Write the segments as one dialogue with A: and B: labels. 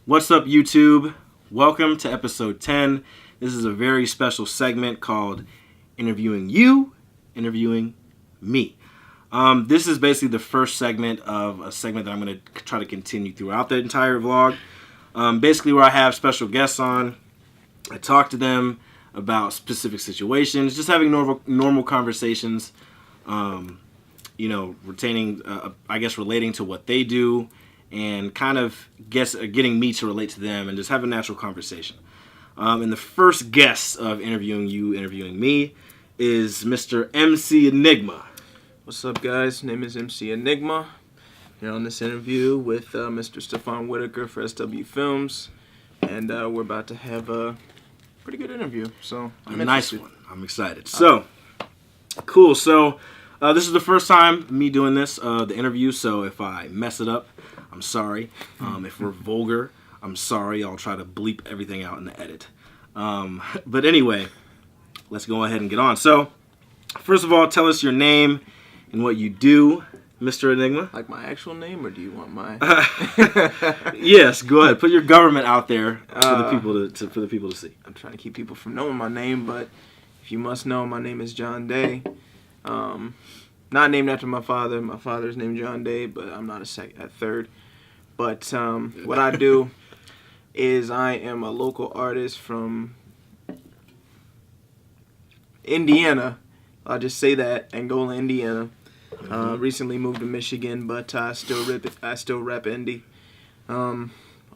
A: What's up, YouTube? Welcome to episode 10. This is a very special segment called Interviewing You, Interviewing Me. This is basically the first segment of a segment that I'm going to try to continue throughout the entire vlog. Basically where I have special guests on. I talk to them about specific situations, just having normal conversations, relating to what they do, and kind of getting me to relate to them and just have a natural conversation. And the first guest of Interviewing You, Interviewing Me is Mr. MC Enigma.
B: What's up, guys? Name is MC Enigma. Here on this interview with Mr. STEFON WHITAKER for SW Films. And we're about to have a pretty good interview. So
A: A nice one. I'm excited. So, cool. So, this is the first time me doing this, the interview. So, if I mess it up, I'm sorry. If we're vulgar, I'm sorry. I'll try to bleep everything out in the edit. But anyway, let's go ahead and get on. So, first of all, tell us your name and what you do, Mr. Enigma.
B: Like my actual name, or do you want my?
A: Yes, go ahead. Put your government out there for the people to see.
B: I'm trying to keep people from knowing my name, but if you must know, my name is John Day. Not named after my father. My father's named John Day, but I'm not a third. But what I do is I am a local artist from Indiana. I'll just say that, Angola, Indiana. Recently moved to Michigan, but I still rap Indy.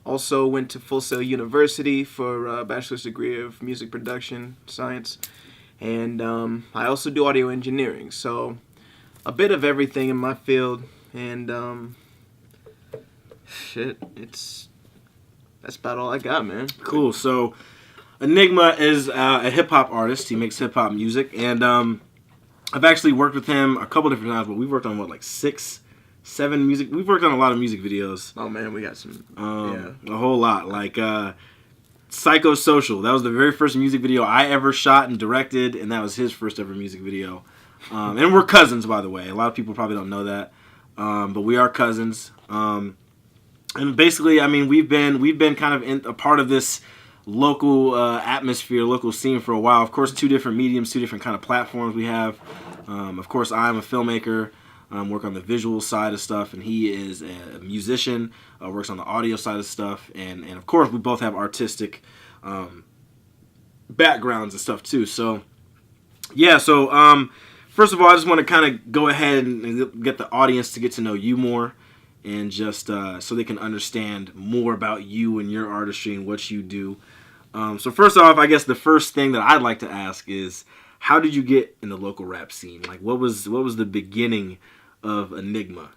B: Also went to Full Sail University for a bachelor's degree of music production science, and I also do audio engineering. So a bit of everything in my field, and that's about all I got, man.
A: Cool. So Enigma is a hip hop artist. He makes hip hop music, and I've actually worked with him a couple different times, but we've worked on 6, 7 music. We've worked on a lot of music videos.
B: Oh man, we got some.
A: A whole lot. Like Psychosocial. That was the very first music video I ever shot and directed, and that was his first ever music video. And we're cousins, by the way. A lot of people probably don't know that, but we are cousins. And basically, I mean, we've been kind of a part of this local atmosphere, local scene for a while. Of course, 2 different mediums, 2 different kind of platforms we have. Of course, I'm a filmmaker, work on the visual side of stuff, and he is a musician, works on the audio side of stuff, and of course, we both have artistic backgrounds and stuff too. So, yeah. So, first of all, I just want to kind of go ahead and get the audience to get to know you more, and just so they can understand more about you and your artistry and what you do. So first off, I guess the first thing that I'd like to ask is, how did you get in the local rap scene? Like, what was the beginning of Enigma,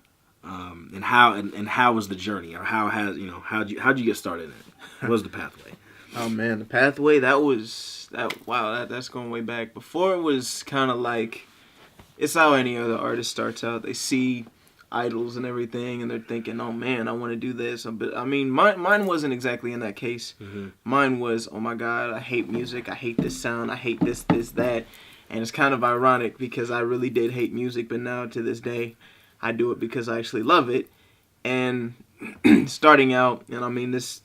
A: and how was the journey, or how'd you get started in it? What was the pathway?
B: Oh man, the pathway, that's going way back. Before it was kind of like, it's how any other artist starts out. They see idols and everything, and they're thinking, oh man, I want to do this. But I mean, mine wasn't exactly in that case. Mine was, oh my god, I hate music, I hate this sound, I hate this, that. And it's kind of ironic because I really did hate music, but now to this day, I do it because I actually love it. And starting out, and I mean this,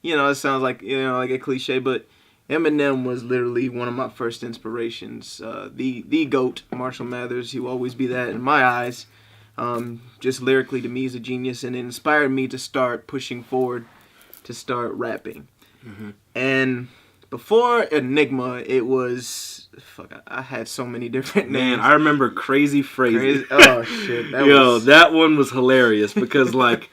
B: it sounds like, like a cliche, but Eminem was literally one of my first inspirations. The GOAT, Marshall Mathers, he will always be that in my eyes. Just lyrically, to me, he's a genius, and it inspired me to start pushing forward, to start rapping. And before Enigma, it was, I had so many different names.
A: Man, I remember Crazy Frazzy.
B: Oh shit,
A: that one was hilarious because like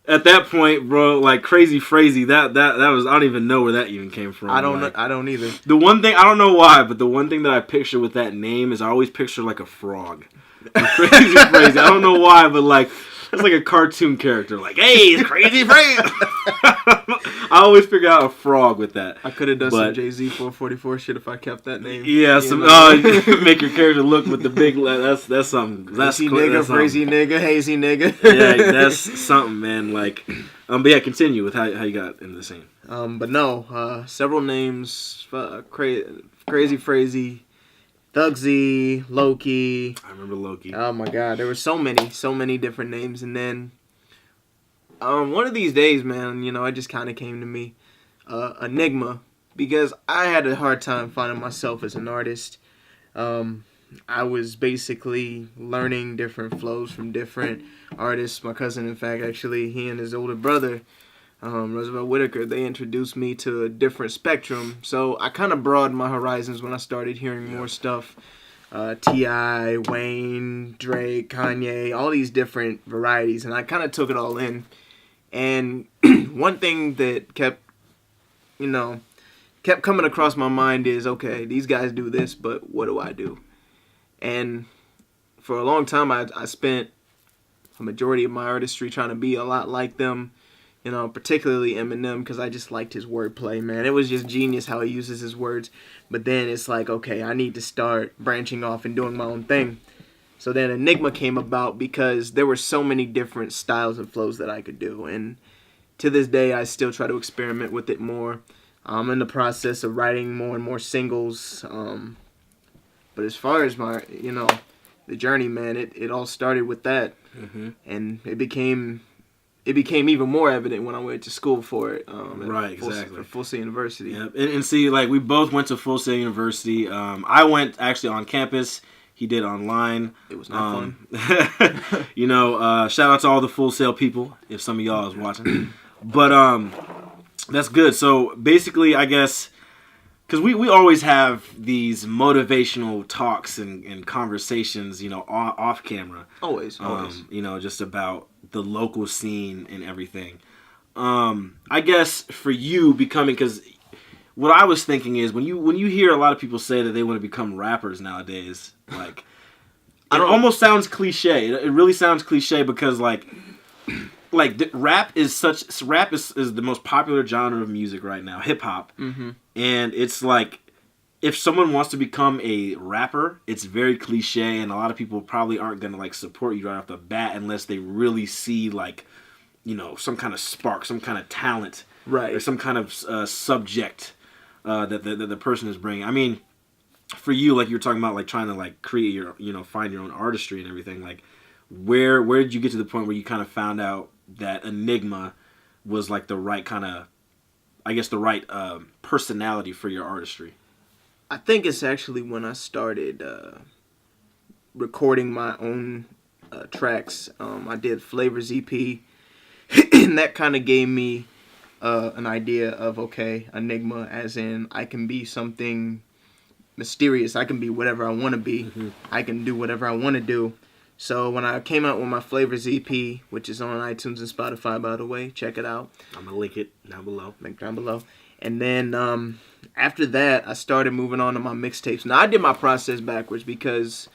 A: at that point, bro, like Crazy Frazzy, that was, I don't even know where that even came from.
B: I don't either.
A: The one thing, I don't know why, but the one thing that I picture with that name is I always picture like a frog. Crazy Frazzy. I don't know why, but like it's like a cartoon character. Like, hey, it's Crazy Frazzy. I always figure out a frog with that.
B: I could have done some Jay-Z 444 shit if I kept that name.
A: Yeah, make your character look with the big. That's something. That's
B: cool. Nigga, crazy nigga, hazy nigga.
A: Yeah, that's something, man. Like, but yeah, continue with how you got into the scene.
B: But no, several names. Crazy Frazzy. Thugsy, Loki.
A: I remember Loki.
B: Oh my god, there were so many different names, and then One of these days, man, it just kind of came to me, Enigma, because I had a hard time finding myself as an artist. I was basically learning different flows from different artists. My cousin, in fact, actually, he and his older brother, Roosevelt Whitaker, they introduced me to a different spectrum. So I kind of broadened my horizons when I started hearing more stuff. T.I., Wayne, Drake, Kanye, all these different varieties. And I kind of took it all in. And one thing that kept coming across my mind is, okay, these guys do this, but what do I do? And for a long time, I spent a majority of my artistry trying to be a lot like them, particularly Eminem, because I just liked his wordplay, man. It was just genius how he uses his words. But then it's like, okay, I need to start branching off and doing my own thing. So then Enigma came about because there were so many different styles and flows that I could do. And to this day, I still try to experiment with it more. I'm in the process of writing more and more singles. But as far as my, the journey, man, it all started with that. Mm-hmm. And it became even more evident when I went to school for it.
A: Right, exactly.
B: At Full Sail University.
A: Yep. And see, like, we both went to Full Sail University. I went actually on campus. He did online.
B: It was not fun.
A: Shout out to all the Full Sail people, if some of y'all is watching. But that's good. So basically, I guess, because we always have these motivational talks and conversations, off camera.
B: Always.
A: Just about the local scene and everything. I guess for you becoming, because what I was thinking is when you hear a lot of people say that they want to become rappers nowadays, like, it almost sounds cliche. It really sounds cliche because rap is the most popular genre of music right now, hip hop, mm-hmm. And it's like, if someone wants to become a rapper, it's very cliche, and a lot of people probably aren't gonna like support you right off the bat unless they really see like, some kind of spark, some kind of talent,
B: right,
A: or some kind of subject that the person is bringing. I mean, for you, like you were talking about, like trying to like create your, find your own artistry and everything. Like, where did you get to the point where you kind of found out that Enigma was like the right kind of, I guess, the right personality for your artistry?
B: I think it's actually when I started recording my own tracks. I did Flavor's EP, and that kind of gave me an idea of, okay, Enigma, as in I can be something mysterious. I can be whatever I want to be. Mm-hmm. I can do whatever I want to do. So when I came out with my Flavors EP, which is on iTunes and Spotify, by the way, check it out.
A: I'm going to link it down below.
B: Link down below. And then after that, I started moving on to my mixtapes. Now, I did my process backwards because,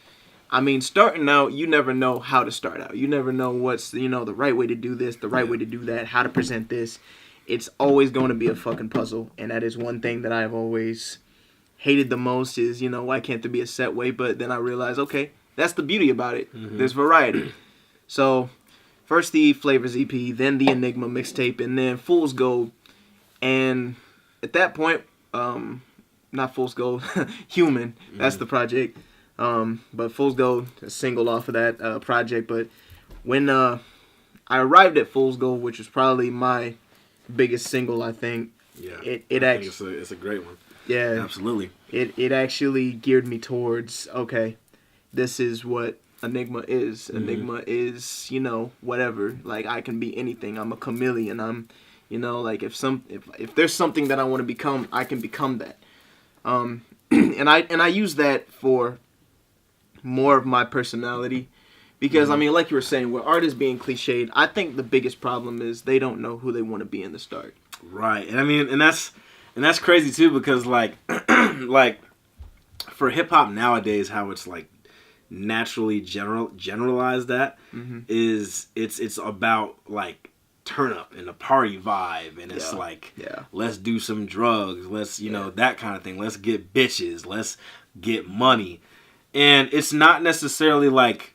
B: starting out, you never know how to start out. You never know what's, the right way to do this, the right way to do that, how to present this. It's always going to be a fucking puzzle. And that is one thing that I've always hated the most is, why can't there be a set way? But then I realized, okay, that's the beauty about it. Mm-hmm. There's variety. So, first the Flavors EP, then the Enigma mixtape, and then Fool's Gold. And at that point, not Fool's Gold, Human, that's the project. But Fool's Gold, a single off of that project. But when I arrived at Fool's Gold, which was probably my biggest single, I think.
A: Yeah,
B: it
A: I think it's a great one.
B: Yeah,
A: absolutely.
B: It actually geared me towards, okay, this is what Enigma is. Mm-hmm. Enigma is, whatever. Like, I can be anything. I'm a chameleon. I'm, like if there's something that I want to become, I can become that. And I use that for more of my personality. Because, mm-hmm. Like you were saying, with artists being cliched, I think the biggest problem is they don't know who they want to be in the start.
A: Right. And that's crazy, too, because, like, for hip-hop nowadays, how it's, like, naturally generalized that, mm-hmm. is it's about, like, turn up and a party vibe, and it's let's do some drugs, let's, that kind of thing. Let's get bitches. Let's get money. And it's not necessarily, like,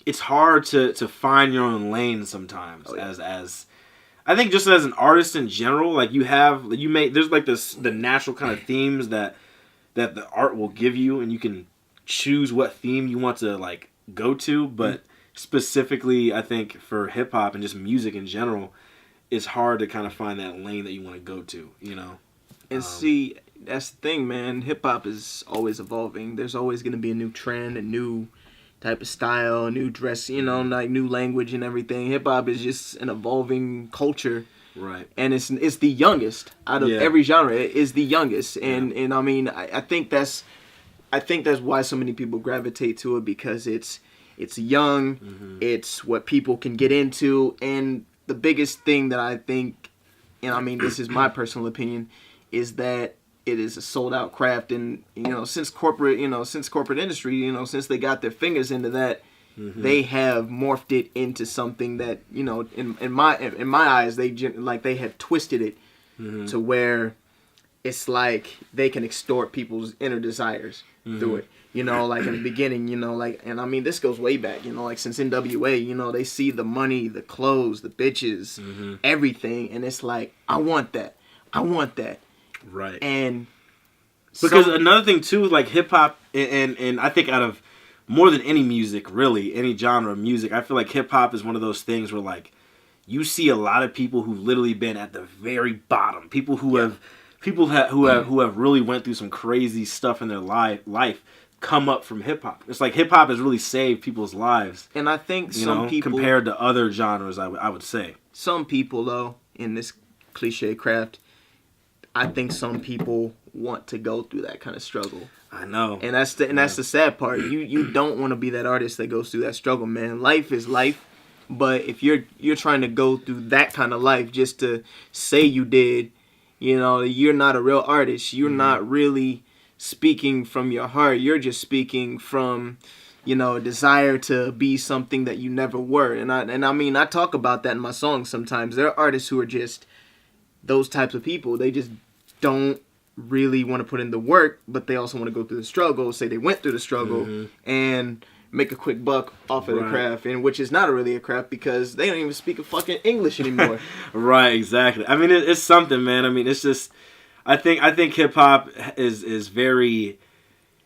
A: it's hard to find your own lane sometimes. As I think just as an artist in general, like there's like the natural kind of themes that the art will give you, and you can choose what theme you want to like go to. But specifically, I think for hip hop and just music in general, it's hard to kind of find that lane that you want to go to, you know.
B: And see, that's the thing, man. Hip hop is always evolving. There's always going to be a new trend, a new type of style, a new dress, you know, like new language and everything. Hip hop is just an evolving culture.
A: Right.
B: And it's the youngest out of every genre. It is the youngest. And I mean, I think that's why so many people gravitate to it, because it's young, it's what people can get into, and the biggest thing that I think, and I mean this is my personal opinion, is that it is a sold out craft. And since corporate industry, since they got their fingers into that, they have morphed it into something that, in my eyes, they have twisted it to where it's like they can extort people's inner desires through it. Like in the beginning, and I mean, this goes way back, like since NWA, they see the money, the clothes, the bitches, everything. And it's like, I want that.
A: Right.
B: And
A: because another thing too, like hip hop, and I think out of more than any music, really, any genre of music, I feel like hip hop is one of those things where like you see a lot of people who've literally been at the very bottom, people who have really went through some crazy stuff in their life come up from hip hop. It's like hip hop has really saved people's lives.
B: And I think some people,
A: compared to other genres, I would say some
B: people though in this cliche craft, I think some people want to go through that kind of struggle.
A: I know.
B: And that's the sad part. You don't want to be that artist that goes through that struggle, man. Life is life, but if you're trying to go through that kind of life just to say you did, you're not a real artist. You're not really speaking from your heart. You're just speaking from, a desire to be something that you never were. And I mean, I talk about that in my songs sometimes. There are artists who are just those types of people. They just don't really want to put in the work, but they also want to go through the struggle, say they went through the struggle, and make a quick buck off of the craft, and which is not really a craft because they don't even speak a fucking English anymore.
A: Right, exactly. I mean, it's something, man. I mean, it's just, I think hip hop is very,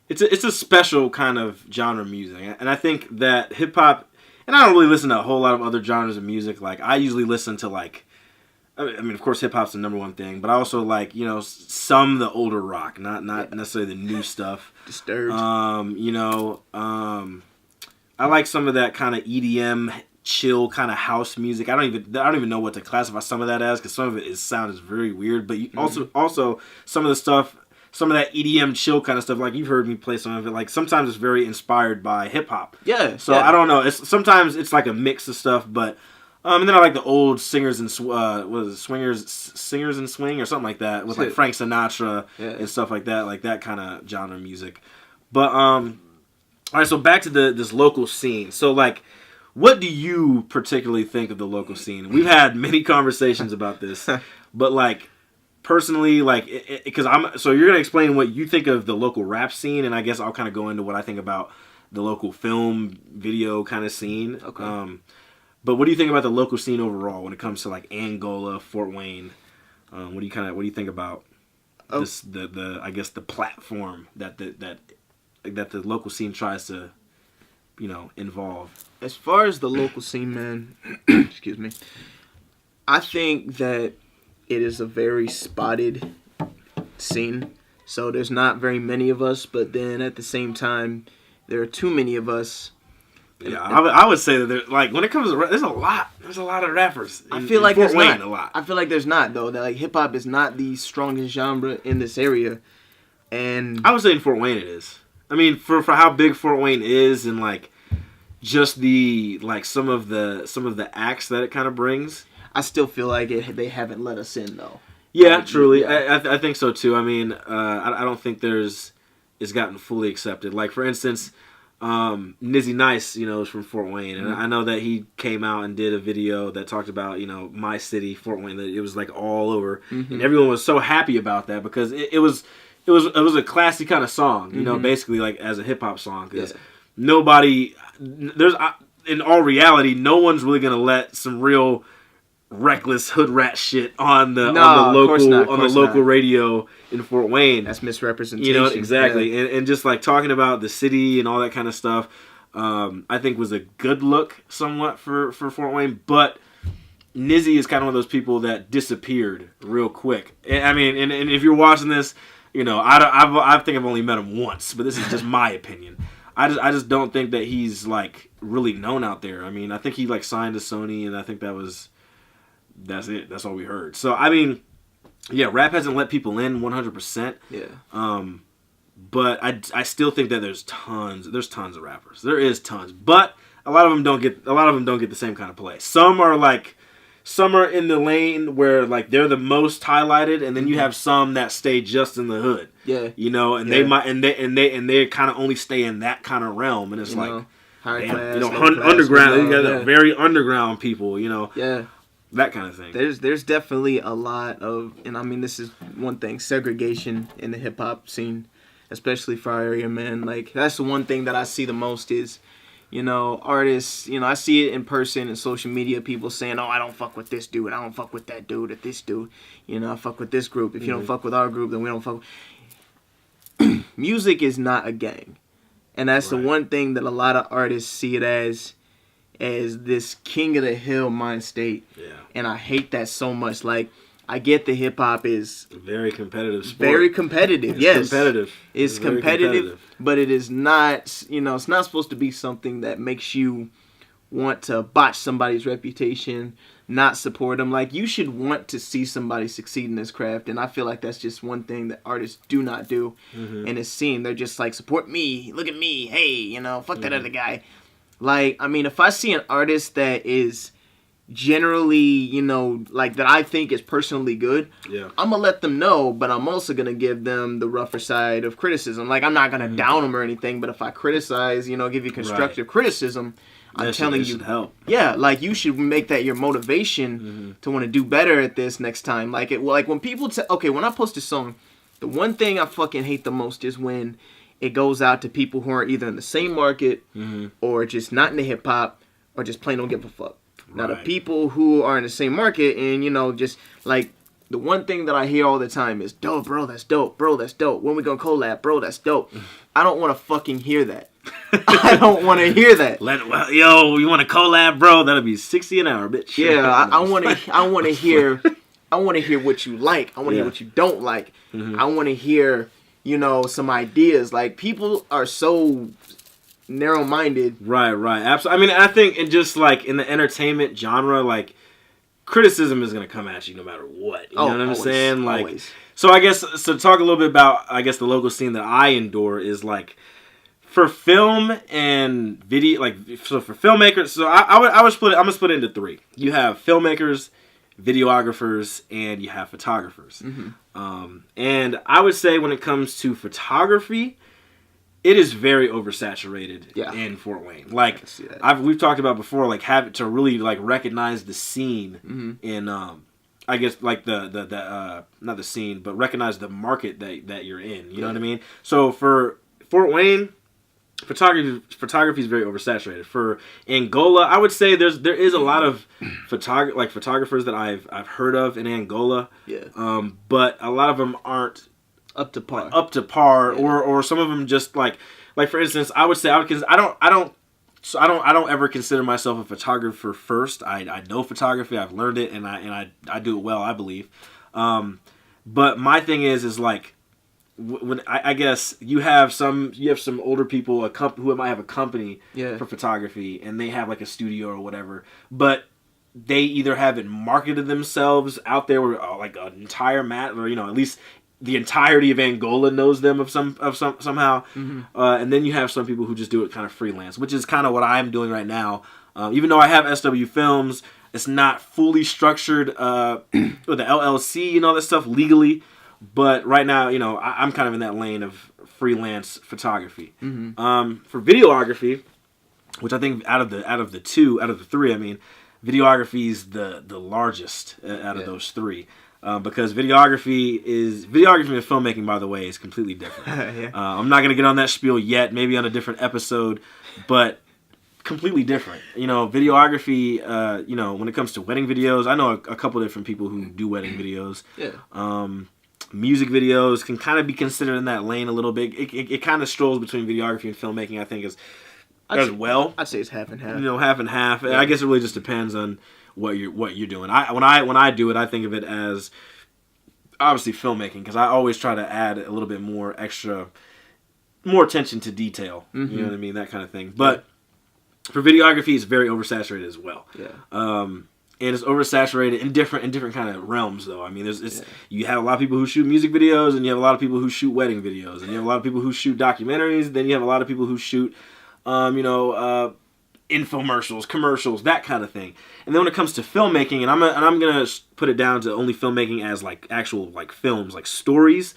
A: it's a special kind of genre of music, and I think that hip hop, and I don't really listen to a whole lot of other genres of music. Like I usually listen to like, I mean, of course, hip hop's the number one thing, but I also like, some of the older rock, not necessarily the new stuff.
B: Disturbed.
A: I like some of that kind of EDM, chill kind of house music. I don't even know what to classify some of that as, because some of it sounds very weird. But you also some of the stuff, some of that EDM chill kind of stuff, like you've heard me play some of it. Like sometimes it's very inspired by hip hop.
B: Yeah.
A: So I don't know. Sometimes it's like a mix of stuff, but. And then I like the old singers and singers and swing or something like that, with like Frank Sinatra and stuff like that kind of genre of music. But all right, so back to this local scene. So like, what do you particularly think of the local scene? We've had many conversations about this, but like personally, like because so you're gonna explain what you think of the local rap scene, and I guess I'll kind of go into what I think about the local film video kind of scene.
B: Okay.
A: But what do you think about the local scene overall when it comes to like Angola, Fort Wayne? What do you think about this I guess the platform that the local scene tries to involve?
B: As far as the local scene, man, excuse me, I think that it is a very spotted scene. So there's not very many of us, but then at the same time, there are too many of us.
A: Yeah, I would say that there, like when it comes to there's a lot of rappers.
B: I feel like
A: Fort
B: there's
A: Wayne
B: not.
A: A lot.
B: I feel like there's not though. That like hip hop is not the strongest genre in this area, and
A: I would say in Fort Wayne it is. I mean, for how big Fort Wayne is, and like just the like some of the acts that it kind of brings.
B: I still feel like they haven't let us in though.
A: Yeah, truly, yeah. I think so too. I mean, I don't think it's gotten fully accepted. Like for instance. Nizzy Nice, is from Fort Wayne, and I know that he came out and did a video that talked about, my city, Fort Wayne. That it was like all over, and everyone was so happy about that because it was a classy kind of song, basically like as a hip hop song. Because nobody, in all reality, no one's really gonna let some real reckless hood rat shit on the local radio in Fort Wayne.
B: That's misrepresentation.
A: Exactly. Yeah. And just like talking about the city and all that kind of stuff. I think was a good look somewhat for Fort Wayne, but Nizzy is kind of one of those people that disappeared real quick. I mean, and if you're watching this, you know, I think I've only met him once, but this is just my opinion. I just don't think that he's like really known out there. I mean, I think he like signed to Sony, and I think that's it. That's all we heard. So I mean, yeah, rap hasn't let people in 100%.
B: Yeah.
A: But I still think that there's tons of rappers. There is tons, but a lot of them don't get the same kind of play. Some are in the lane where like they're the most highlighted, and then you have some that stay just in the hood.
B: Yeah.
A: You know, and they might and they kind of only stay in that kind of realm, and it's
B: high class,
A: you know,
B: low class,
A: underground. You got very underground people. You know.
B: Yeah.
A: That kind of thing.
B: There's definitely a lot of, and I mean, this is one thing, segregation in the hip hop scene. Especially for our area, man. Like, that's the one thing that I see the most is, you know, artists, you know, I see it in person and social media, people saying, oh, I don't fuck with this dude. I don't fuck with that dude or this dude. You know, I fuck with this group. If you don't fuck with our group, then we don't fuck with... Music is not a gang. And that's the one thing that a lot of artists see it as this king of the hill mind state. Yeah. And I hate that so much. Like, I get the hip hop is
A: a very competitive sport.
B: Very competitive,
A: it's
B: yes.
A: Competitive.
B: It's competitive, but it is not, you know, it's not supposed to be something that makes you want to botch somebody's reputation, not support them. Like, you should want to see somebody succeed in this craft, and I feel like that's just one thing that artists do not do in this scene. They're just like, support me, look at me, hey, you know, fuck that other guy. Like, I mean, if I see an artist that is generally, you know, like that I think is personally good, I'm gonna let them know, but I'm also gonna give them the rougher side of criticism. Like, I'm not gonna down them or anything, but if I criticize, you know, give you constructive criticism, I'm telling you,
A: help.
B: Yeah, like, you should make that your motivation to want to do better at this next time. Like, like when people when I post a song, the one thing I fucking hate the most is when it goes out to people who are either in the same market or just not into hip hop or just plain don't give a fuck. Now, the people who are in the same market and, you know, just, like, the one thing that I hear all the time is, dope, bro, that's dope. Bro, that's dope. When we gonna collab? Bro, that's dope. I don't want to fucking hear that. I don't want to hear that.
A: Yo, you want to collab, bro? That'll be $60 an hour, bitch.
B: Yeah, I want to hear what you like. I want to hear what you don't like. I want to hear, you know, some ideas. Like, people are so narrow-minded.
A: Right. Absolutely. I mean, I think in just like in the entertainment genre, like, criticism is gonna come at you no matter what. You know what I'm saying? Like, always. So I guess talk a little bit about the local scene that I endure is like for film and video, like, so for filmmakers. So I'm gonna split it into three. You have filmmakers, videographers, and you have photographers. And I would say when it comes to photography, it is very oversaturated in Fort Wayne. Like, we've talked about before, like, having to really like recognize the scene in I guess like the not the scene, but recognize the market that you're in. You know what I mean? So for Fort Wayne, photography is very oversaturated. For Angola, I would say there is a lot of photographers that I've heard of in Angola. But a lot of them aren't up to par, or some of them just like for instance, I would say I don't ever consider myself a photographer first. I know photography, I've learned it, and I do it well, I believe. But my thing is like, when I guess you have some older people who might have a company for photography, and they have like a studio or whatever, but they either haven't marketed themselves out there with like an entire or, you know, at least the entirety of Angola knows them somehow. And then you have some people who just do it kind of freelance, which is kind of what I'm doing right now. Even though I have SW Films, it's not fully structured with the LLC and all that stuff legally. But right now, you know, I'm kind of in that lane of freelance photography. For videography, which I think out of the three, I mean, videography is the largest out of those three. Because videography and filmmaking, by the way, is completely different. I'm not going to get on that spiel yet, maybe on a different episode, but completely different. You know, videography, you know, when it comes to wedding videos, I know a couple different people who do wedding videos. Music videos can kind of be considered in that lane a little bit. It kind of strolls between videography and filmmaking, I think, is as well.
B: I'd say it's half and half.
A: You know, half and half.
B: Yeah.
A: I guess it really just depends on what you're doing. When I do it, I think of it as obviously filmmaking, because I always try to add a little bit more attention to detail.
B: Mm-hmm.
A: You know what I mean, that kind of thing. But for videography, it's very oversaturated as well.
B: Yeah.
A: And it's oversaturated in different kind of realms, though. I mean, you have a lot of people who shoot music videos, and you have a lot of people who shoot wedding videos, and you have a lot of people who shoot documentaries. Then you have a lot of people who shoot, infomercials, commercials, that kind of thing. And then when it comes to filmmaking, and I'm gonna put it down to only filmmaking as like actual like films, like stories.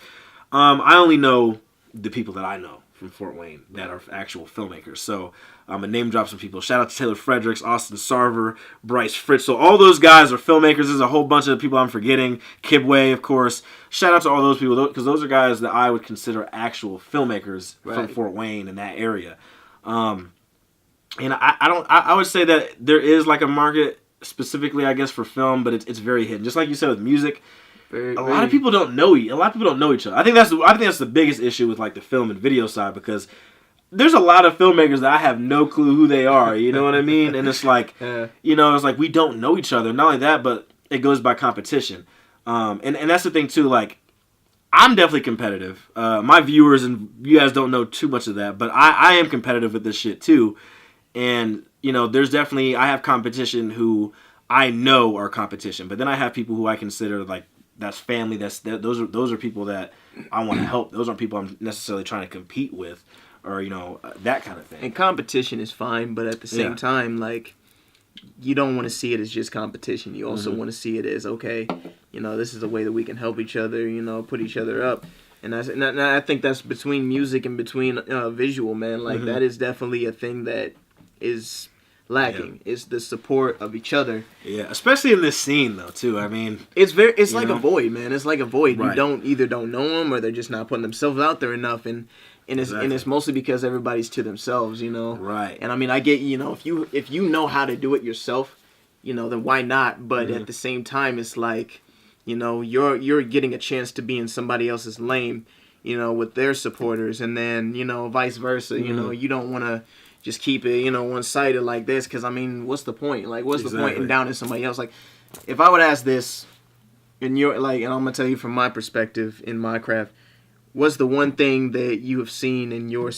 A: I only know the people that I know from Fort Wayne that are actual filmmakers. So I'm gonna name drop some people. Shout out to Taylor Fredericks, Austin Sarver, Bryce Fritzl. All those guys are filmmakers. There's a whole bunch of people I'm forgetting. Kibway, of course. Shout out to all those people, because those are guys that I would consider actual filmmakers from Fort Wayne in that area. And I would say that there is like a market specifically, I guess, for film, but it's very hidden. Just like you said with music, a lot of people don't know each other. I think that's the biggest issue with like the film and video side, because there's a lot of filmmakers that I have no clue who they are. You know what I mean? And it's like, it's like we don't know each other. Not only that, but it goes by competition. And that's the thing too. Like, I'm definitely competitive. My viewers and you guys don't know too much of that, but I am competitive with this shit too. And, there's definitely, I have competition who I know are competition, but then I have people who I consider like, that's family. Those are people that I want to help. Those aren't people I'm necessarily trying to compete with, or, that kind of thing.
B: And competition is fine, but at the same time, like, you don't want to see it as just competition. You also want to see it as, okay, this is a way that we can help each other, put each other up. And I think that's between music and between visual, man. Like, that is definitely a thing that is lacking. It's the support of each other. Yeah,
A: especially in this scene though too. I mean,
B: it's like a void, man. It's like a void. Right. You don't know them, or they're just not putting themselves out there enough, and it's mostly because everybody's to themselves,
A: Right.
B: And I mean, I get, if you know how to do it yourself, then why not? But at the same time, it's like, you're getting a chance to be in somebody else's lane, with their supporters, and then vice versa. You don't want to just keep it, one-sided like this, because, I mean, what's the point? Like, what's the point in downing somebody else? Like, if I would ask this, and I'm going to tell you from my perspective in my craft, what's the one thing that you have seen in your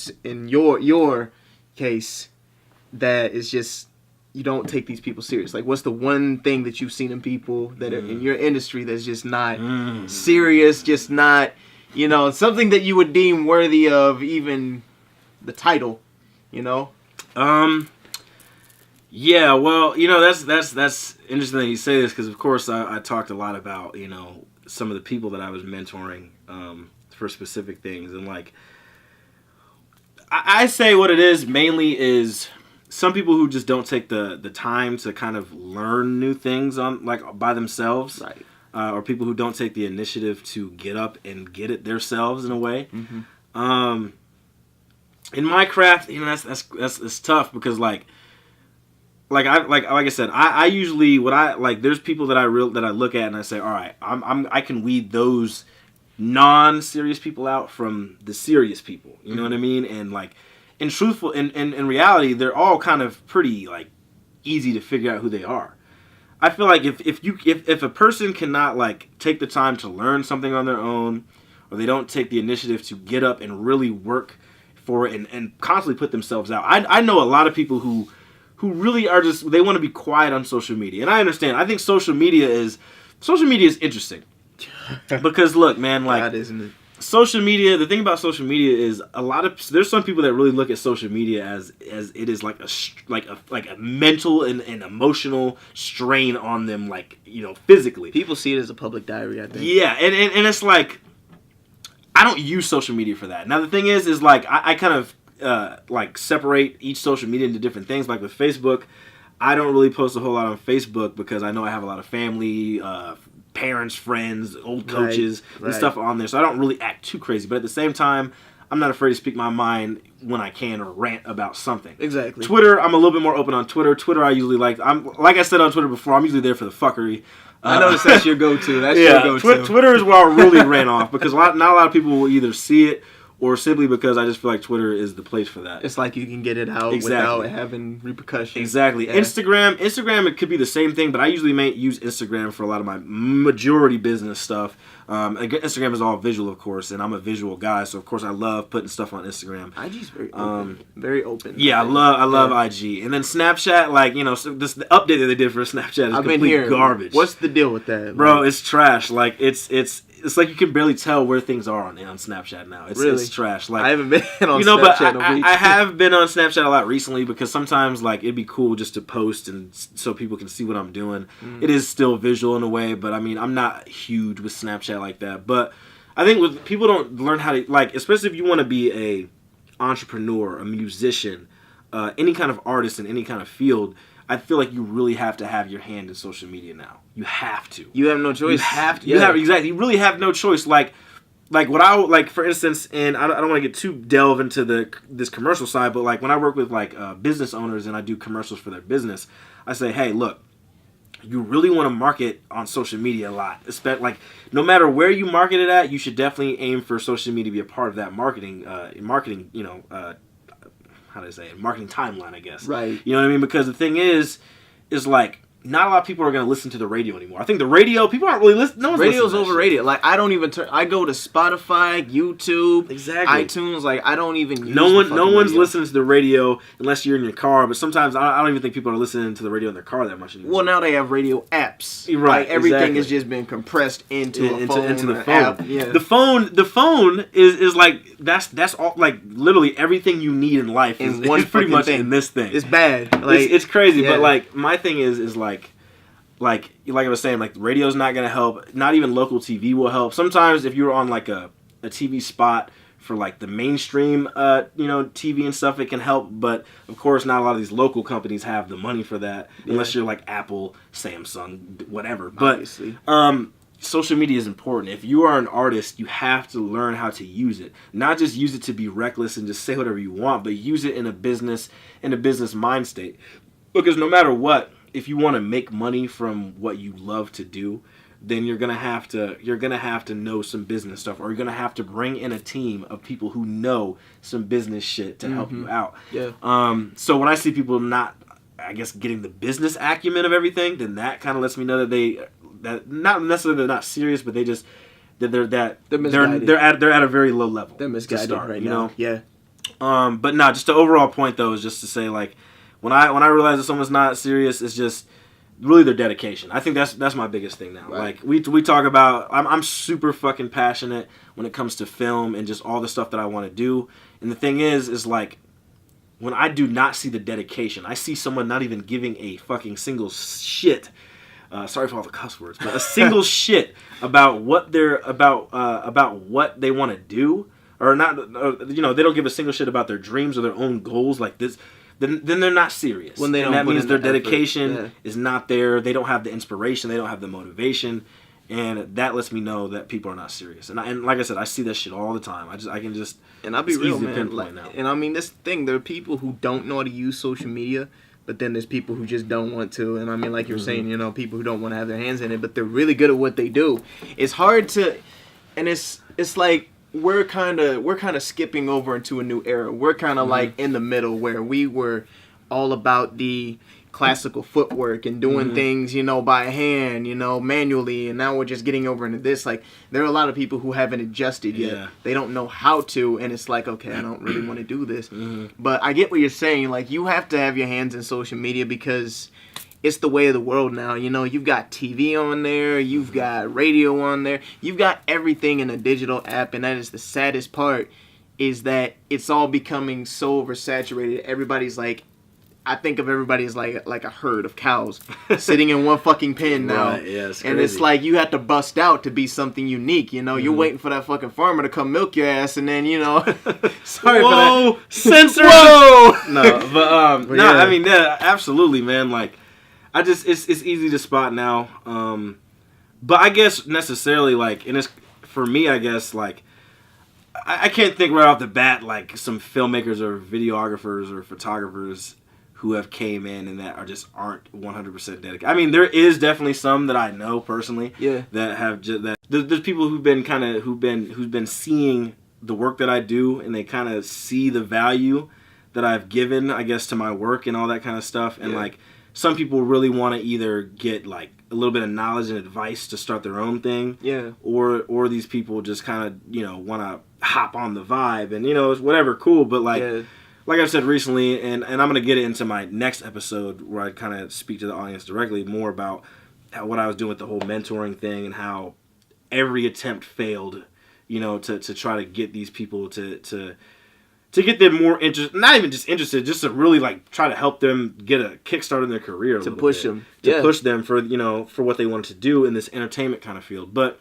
B: case that is just, you don't take these people serious? Like, what's the one thing that you've seen in people that are in your industry that's just not serious, just not, something that you would deem worthy of even the title?
A: Yeah, well, that's interesting that you say this, because of course I talked a lot about, some of the people that I was mentoring, for specific things. And like, I say what it is mainly is some people who just don't take the time to kind of learn new things on like by themselves.
B: Right.
A: Or people who don't take the initiative to get up and get it themselves in a way. In my craft, that's tough, because like I said, I usually there's people that I look at and I say, all right, I can weed those non-serious people out from the serious people. You know what I mean? And like, in reality, they're all kind of pretty like easy to figure out who they are. I feel like if a person cannot like take the time to learn something on their own, or they don't take the initiative to get up and really work for it and constantly put themselves out. I know a lot of people who really are just, they want to be quiet on social media. And I understand. I think social media is interesting. Because look, man, like,
B: God, isn't it?
A: Social media, the thing about social media is there's some people that really look at social media as it is like a mental and emotional strain on them, like, physically.
B: People see it as a public diary, I think.
A: Yeah, and it's like, I don't use social media for that. Now the thing is like, I kind of like separate each social media into different things. Like with Facebook, I don't really post a whole lot on Facebook because I know I have a lot of family, parents, friends, old coaches, and stuff on there. So I don't really act too crazy. But at the same time, I'm not afraid to speak my mind when I can, or rant about something.
B: Exactly.
A: Twitter, I'm a little bit more open on Twitter. Twitter, I usually like I said on Twitter before, I'm usually there for the fuckery.
B: I noticed that's your go-to. That's your go-to.
A: Twitter is where I really ran off, because not a lot of people will either see it or simply because I just feel like Twitter is the place for that.
B: It's like you can get it out without having repercussions.
A: Exactly. Yeah. Instagram, it could be the same thing, but I usually use Instagram for a lot of my majority business stuff. Instagram is all visual, of course, and I'm a visual guy, so of course I love putting stuff on Instagram.
B: IG's very open. Very open.
A: Yeah, I love IG. And then Snapchat, like, the update that they did for Snapchat is complete garbage.
B: What's the deal with that?
A: Bro, it's trash. Like, it's like you can barely tell where things are on Snapchat now. It's trash. Like,
B: I haven't been on Snapchat
A: but I have been on Snapchat a lot recently because sometimes, like, it'd be cool just to post and so people can see what I'm doing. It is still visual in a way, but I mean, I'm not huge with Snapchat like that. But I think with people don't learn how to, like, especially if you want to be a entrepreneur, a musician, any kind of artist in any kind of field, I feel like you really have to have your hand in social media now. You have to.
B: You have no choice.
A: You have to. Yeah. Exactly. You really have no choice. Like for instance, and I don't want to get too delve into this commercial side, but like when I work with like business owners and I do commercials for their business, I say, hey, look, you really want to market on social media a lot. Like, no matter where you market it at, you should definitely aim for social media to be a part of that marketing, how do I say it? Marketing timeline, I guess.
B: Right.
A: You know what I mean? Because the thing is like, not a lot of people are going to listen to the radio anymore. I think the radio, people aren't really listening. No one's
B: Radio's
A: listening to
B: overrated. Like, I don't even I go to Spotify, YouTube,
A: exactly,
B: iTunes. Like, I don't even use
A: no one's
B: radio.
A: listening to the radio unless you're in your car. But sometimes I don't even think people are listening to the radio in their car that much anymore.
B: Well, now they have radio apps.
A: Right.
B: Like, everything has just been compressed into the phone. App. Yeah.
A: The phone is like that's all, like, literally everything you need in life is pretty much in this thing.
B: It's bad. Like,
A: it's crazy. Yeah. But like, my thing is like I was saying, like, radio's not gonna help. Not even local TV will help. Sometimes if you're on like a TV spot for like the mainstream TV and stuff, it can help. But of course, not a lot of these local companies have the money for that, unless you're like Apple, Samsung, whatever. Obviously. But social media is important. If you are an artist, you have to learn how to use it. Not just use it to be reckless and just say whatever you want, but use it in a business mind state. Because no matter what, if you want to make money from what you love to do, then you're gonna have to know some business stuff, or you're gonna have to bring in a team of people who know some business shit to help you out. Yeah. So when I see people not, I guess, getting the business acumen of everything, then that kind of lets me know that not necessarily they're not serious, but they're at a very low level.
B: They're misguided right now.
A: Yeah. But no, just the overall point though is just to say, like, when I realize that someone's not serious, it's just really their dedication. I think that's my biggest thing now. Right. Like, we talk about, I'm super fucking passionate when it comes to film and just all the stuff that I want to do. And the thing is like, when I do not see the dedication, I see someone not even giving a fucking single shit. Sorry for all the cuss words, but a single shit about what what they want to do, or not. They don't give a single shit about their dreams or their own goals like this. Then they're not serious.
B: When they don't,
A: and that means their dedication is not there. They don't have the inspiration. They don't have the motivation, and that lets me know that people are not serious. And like I said, I see that shit all the time. I can just,
B: and I'll be real, man. And I mean, this thing, there are people who don't know how to use social media, but then there's people who just don't want to. And I mean, like you're saying, people who don't want to have their hands in it, but they're really good at what they do. It's hard to, and it's like, we're kind of skipping over into a new era. We're kind of like in the middle, where we were all about the classical footwork and doing things, by hand, manually, and now we're just getting over into this. Like, there are a lot of people who haven't adjusted yet. Yeah. They don't know how to, and it's like, okay, I don't really want to do this. But I get what you're saying. Like, you have to have your hands in social media because it's the way of the world now. You've got TV on there, you've got radio on there, you've got everything in a digital app, and that is the saddest part, is that it's all becoming so oversaturated. Everybody's like, I think of everybody as like a herd of cows sitting in one fucking pen now.
A: Right, yeah, it's crazy.
B: And it's like you have to bust out to be something unique. You're waiting for that fucking farmer to come milk your ass, and then sorry for that.
A: Censor.
B: Whoa.
A: No, but yeah. I mean, yeah, absolutely, man. Like, it's easy to spot now. But I guess necessarily, like, and it's for me, I guess, like, I can't think right off the bat like some filmmakers or videographers or photographers who have came in and that aren't 100% dedicated. I mean, there is definitely some that I know personally. Yeah. That have that. There's people who've been seeing the work that I do, and they kind of see the value that I've given, I guess, to my work and all that kind of stuff. And like, some people really want to either get like a little bit of knowledge and advice to start their own thing, or these people just kind of, you know, want to hop on the vibe, and, you know, it's whatever, cool. But like I said recently, and I'm gonna get it into my next episode where I kind of speak to the audience directly more about what I was doing with the whole mentoring thing and how every attempt failed, you know, to try to get these people to get them more interested, not even just interested, just to really like try to help them get a kickstart in their career,
B: to push them,
A: push them for, you know, for what they wanted to do in this entertainment kind of field. But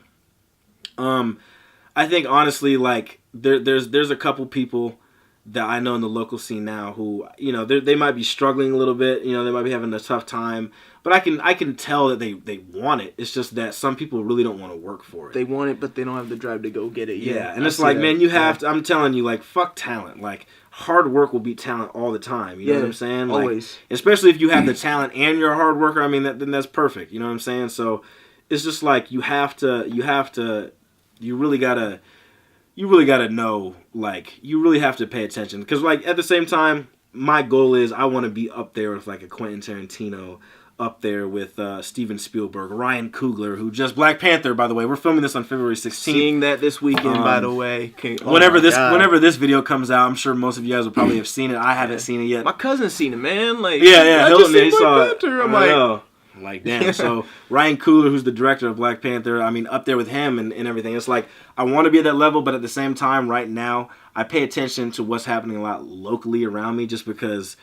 A: I think honestly, like there's a couple people that I know in the local scene now who, you know, they might be struggling a little bit, you know, they might be having a tough time, but I can tell that they want it. It's just that some people really don't want to work for it.
B: They want it, but they don't have the drive to go get it.
A: Yeah, and it's like, man, you have to, I'm telling you, like, fuck talent. Like, hard work will beat talent all the time. You know what I'm saying? Like,
B: always. Especially
A: if you have the talent and you're a hard worker, I mean, then that's perfect. You know what I'm saying? So it's just like, you really gotta know, like, you really have to pay attention. Because, like, at the same time, my goal is I want to be up there with, like, a Quentin Tarantino, up there with Steven Spielberg, Ryan Coogler, who just Black Panther, by the way. We're filming this on February 16th.
B: Seeing that this weekend, by the way.
A: Whenever this video comes out, I'm sure most of you guys will probably have seen it. I haven't seen it yet.
B: My cousin's seen it, man. Like,
A: yeah, he saw it.
B: I'm
A: like, damn. So Ryan Coogler, who's the director of Black Panther, I mean, up there with him and everything. It's like, I want to be at that level, but at the same time, right now, I pay attention to what's happening a lot locally around me, just because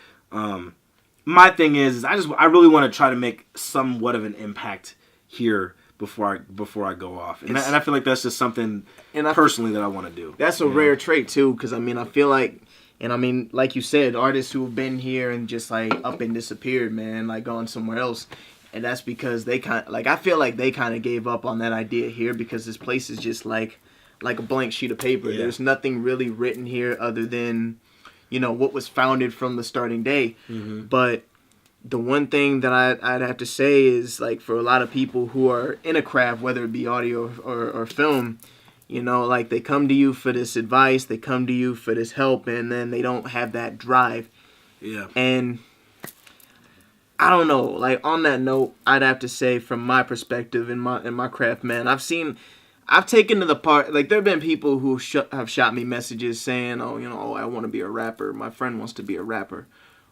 A: my thing is I really want to try to make somewhat of an impact here before I go off. And I feel like that's just something personally that I want to do.
B: That's a rare trait, too, because, I mean, I feel like, and I mean, like you said, artists who have been here and just, like, up and disappeared, man, like, gone somewhere else. And that's because they I feel like they kind of gave up on that idea here, because this place is just like a blank sheet of paper. Yeah. There's nothing really written here other than, you know, what was founded from the starting day. Mm-hmm. But the one thing that I'd have to say is, like, for a lot of people who are in a craft, whether it be audio or film, you know, like, they come to you for this advice, they come to you for this help, and then they don't have that drive. Yeah. And I don't know, like, on that note, I'd have to say, from my perspective in my craft, man, I've taken to the part, like, there have been people who have shot me messages saying, I want to be a rapper. My friend wants to be a rapper.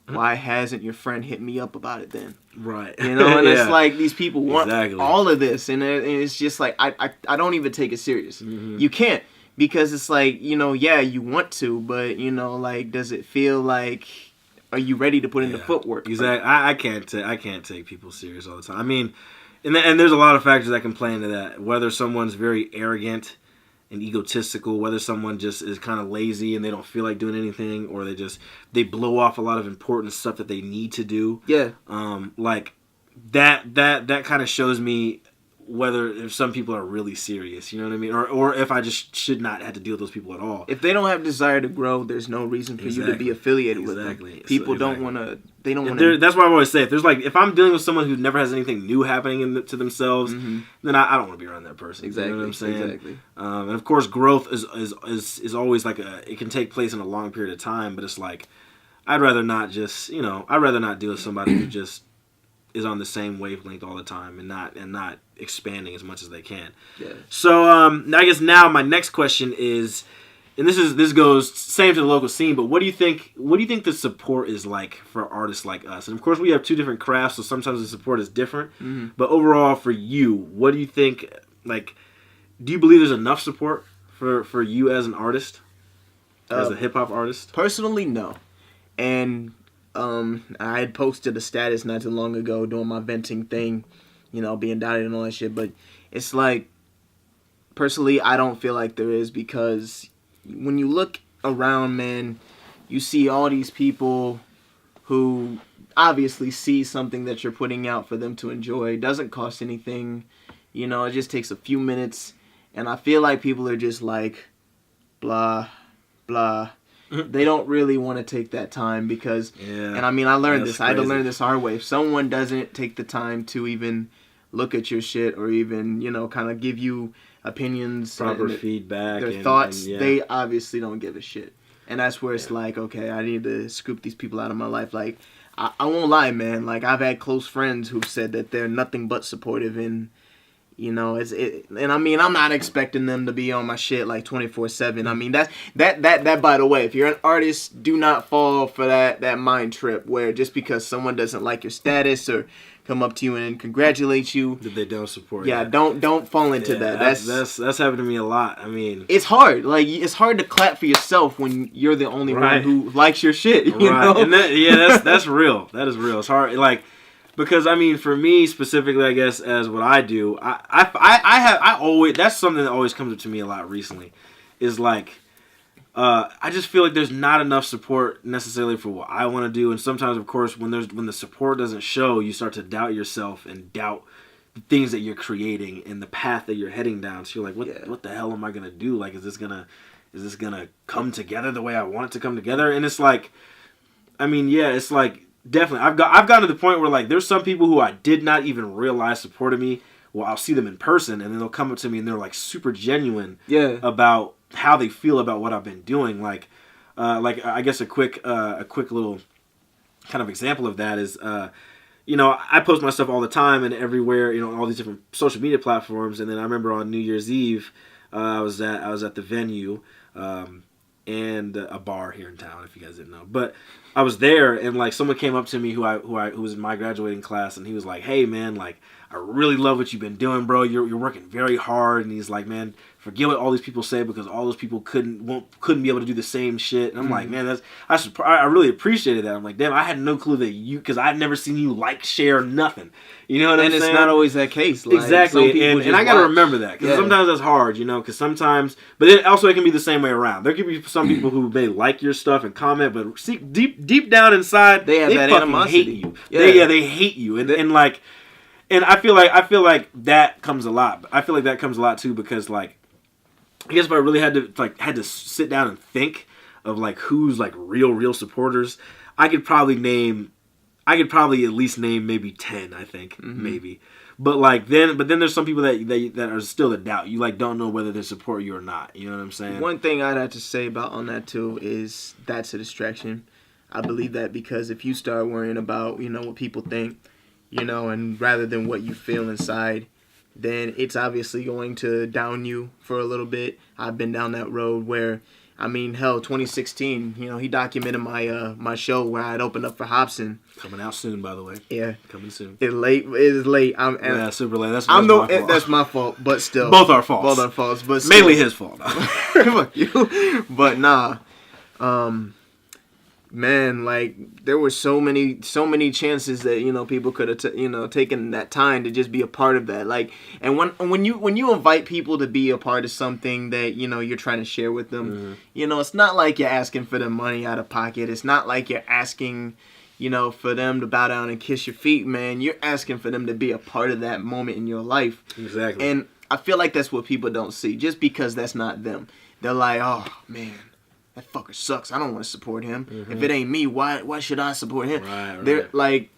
B: Why hasn't your friend hit me up about it then? Right. You know, and it's like, these people want all of this, and it's just like, I don't even take it serious. Mm-hmm. You can't, because it's like, you know, yeah, you want to, but, you know, like, does it feel like, are you ready to put in the footwork?
A: Exactly. I can't take people serious all the time. I mean, and there's a lot of factors that can play into that. Whether someone's very arrogant and egotistical, whether someone just is kind of lazy and they don't feel like doing anything, or they blow off a lot of important stuff that they need to do. Yeah. Like that kind of shows me if some people are really serious, you know what I mean? Or if I just should not have to deal with those people at all.
B: If they don't have desire to grow, there's no reason for you to be affiliated with them. People don't want to, they don't want to.
A: That's why I always say, if I'm dealing with someone who never has anything new happening to themselves, then I don't want to be around that person. Exactly. You know what I'm saying? Exactly. And of course, growth is always like it can take place in a long period of time, but it's like, I'd rather not deal with somebody who just is on the same wavelength all the time and not expanding as much as they can. Yeah. So I guess now my next question is, and this goes same to the local scene, but what do you think the support is like for artists like us? And of course we have two different crafts, so sometimes the support is different. Mm-hmm. But overall for you, what do you think, like, do you believe there's enough support for you as an artist? As a hip hop artist?
B: Personally, no. And I had posted a status not too long ago doing my venting thing, you know, being doubted and all that shit. But it's like, personally, I don't feel like there is, because when you look around, man, you see all these people who obviously see something that you're putting out for them to enjoy. It doesn't cost anything. You know, it just takes a few minutes. And I feel like people are just like, blah, blah. They don't really want to take that time because, and I mean, I learned this. I had to learn this hard way. If someone doesn't take the time to even look at your shit or even, you know, kind of give you opinions,
A: proper feedback,
B: their thoughts, they obviously don't give a shit. And that's where it's like, okay, I need to scoop these people out of my life. Like, I won't lie, man. Like, I've had close friends who've said that they're nothing but supportive, and you know, and I mean, I'm not expecting them to be on my shit like 24/7. I mean, that. By the way, if you're an artist, do not fall for that mind trip where just because someone doesn't like your status or come up to you and congratulate you,
A: that they don't support.
B: Yeah, don't fall into that.
A: That's happened to me a lot. I mean,
B: it's hard. Like, it's hard to clap for yourself when you're the only one who likes your shit. You know?
A: And that's real. That is real. It's hard. Like, because I mean, for me specifically, I guess as what I do, I always, that's something that always comes up to me a lot recently, is like, I just feel like there's not enough support necessarily for what I want to do, and sometimes, of course, when the support doesn't show, you start to doubt yourself and doubt the things that you're creating and the path that you're heading down. So you're like, what the hell am I gonna do? Like, is this gonna come together the way I want it to come together? And it's like, I mean, yeah, it's like. Definitely. I've gotten to the point where, like, there's some people who I did not even realize supported me. Well, I'll see them in person, and then they'll come up to me, and they're, like, super genuine about how they feel about what I've been doing. Like I guess a quick little kind of example of that is, you know, I post my stuff all the time and everywhere, you know, all these different social media platforms. And then I remember on New Year's Eve, I was at the venue, and a bar here in town, if you guys didn't know. But I was there, and like someone came up to me who was in my graduating class, and he was like, "Hey man, like I really love what you've been doing, bro. You're working very hard." And he's like, "Man, forget what all these people say because all those people couldn't be able to do the same shit." And I'm like, "Man, I really appreciated that." I'm like, "Damn, I had no clue that you, because I'd never seen you like, share, nothing." You know what I'm saying?
B: And it's not always that case. Like,
A: exactly, and I gotta remember that because sometimes that's hard, you know. Because sometimes, but then also it can be the same way around. There could be some people who may like your stuff and comment, but deep down inside,
B: they have that animosity.
A: Hate you. They hate you, and like. And I feel like that comes a lot. I feel like that comes a lot too because, like, I guess if I really had to sit down and think of like who's like real supporters, I could probably at least name maybe 10. I think maybe. But then there's some people that are still in doubt. You like don't know whether they support you or not. You know what I'm saying?
B: One thing I'd have to say about on that too is that's a distraction. I believe that because if you start worrying about, you know, what people think, you know, and rather than what you feel inside, then it's obviously going to down you for a little bit. I've been down that road where, I mean, hell, 2016, you know, he documented my show where I had opened up for Hobson.
A: Coming out soon, by the way.
B: Yeah.
A: Coming soon.
B: It's late. It is late.
A: Yeah, super late.
B: That's my fault, but still.
A: Both our faults.
B: Both our faults, but still.
A: Mainly his fault.
B: Fuck you. But nah. Man, like there were so many chances that, you know, people could have taken that time to just be a part of that. Like, and when you invite people to be a part of something that, you know, you're trying to share with them, you know, it's not like you're asking for the money out of pocket. It's not like you're asking, you know, for them to bow down and kiss your feet, man. You're asking for them to be a part of that moment in your life.
A: Exactly.
B: And I feel like that's what people don't see, just because that's not them. They're like, oh man, that fucker sucks. I don't want to support him. If it ain't me, why should I support him?
A: Right.
B: They're like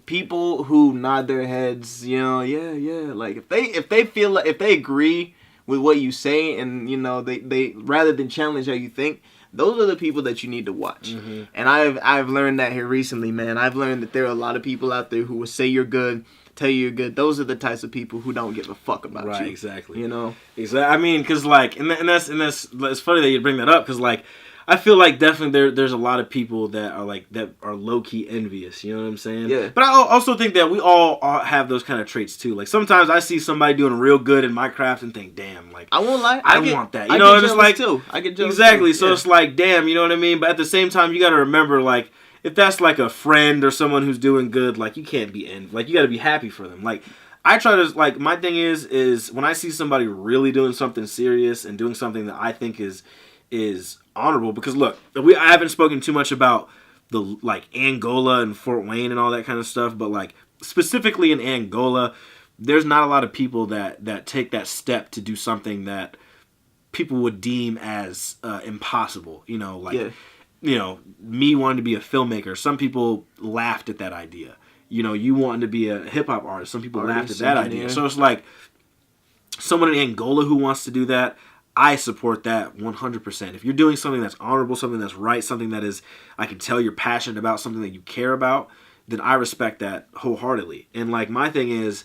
B: people who nod their heads, you know, yeah. Like if they feel like, if they agree with what you say, and you know they rather than challenge how you think, those are the people that you need to watch. And I've learned that here recently, man. I've learned that there are a lot of people out there who will say you're good, tell you you're good. Those are the types of people who don't give a fuck about you.
A: Right, exactly.
B: You know?
A: Exactly. I mean, because like, and that's it's funny that you bring that up, because like, I feel like definitely there's a lot of people that are low key envious. You know what I'm saying?
B: Yeah.
A: But I also think that we all have those kind of traits too. Like sometimes I see somebody doing real good in my craft and think, damn, like
B: I won't lie,
A: I want that. You know, and it's like
B: too. I get jealous
A: exactly.
B: Too.
A: So it's like, damn, you know what I mean? But at the same time, you got to remember, like, if that's like a friend or someone who's doing good, like you can't be like you got to be happy for them. Like I try to, like, my thing is when I see somebody really doing something serious and doing something that I think is honorable, because look, I haven't spoken too much about the like Angola and Fort Wayne and all that kind of stuff, but like specifically in Angola, there's not a lot of people that take that step to do something that people would deem as impossible. You know, like you know, me wanting to be a filmmaker, some people laughed at that idea. You know, you wanting to be a hip hop artist, some people laughed at that idea. So it's like, someone in Angola who wants to do that, I support that 100%. If you're doing something that's honorable, something that's right, something that is, I can tell you're passionate about, something that you care about, then I respect that wholeheartedly. And like my thing is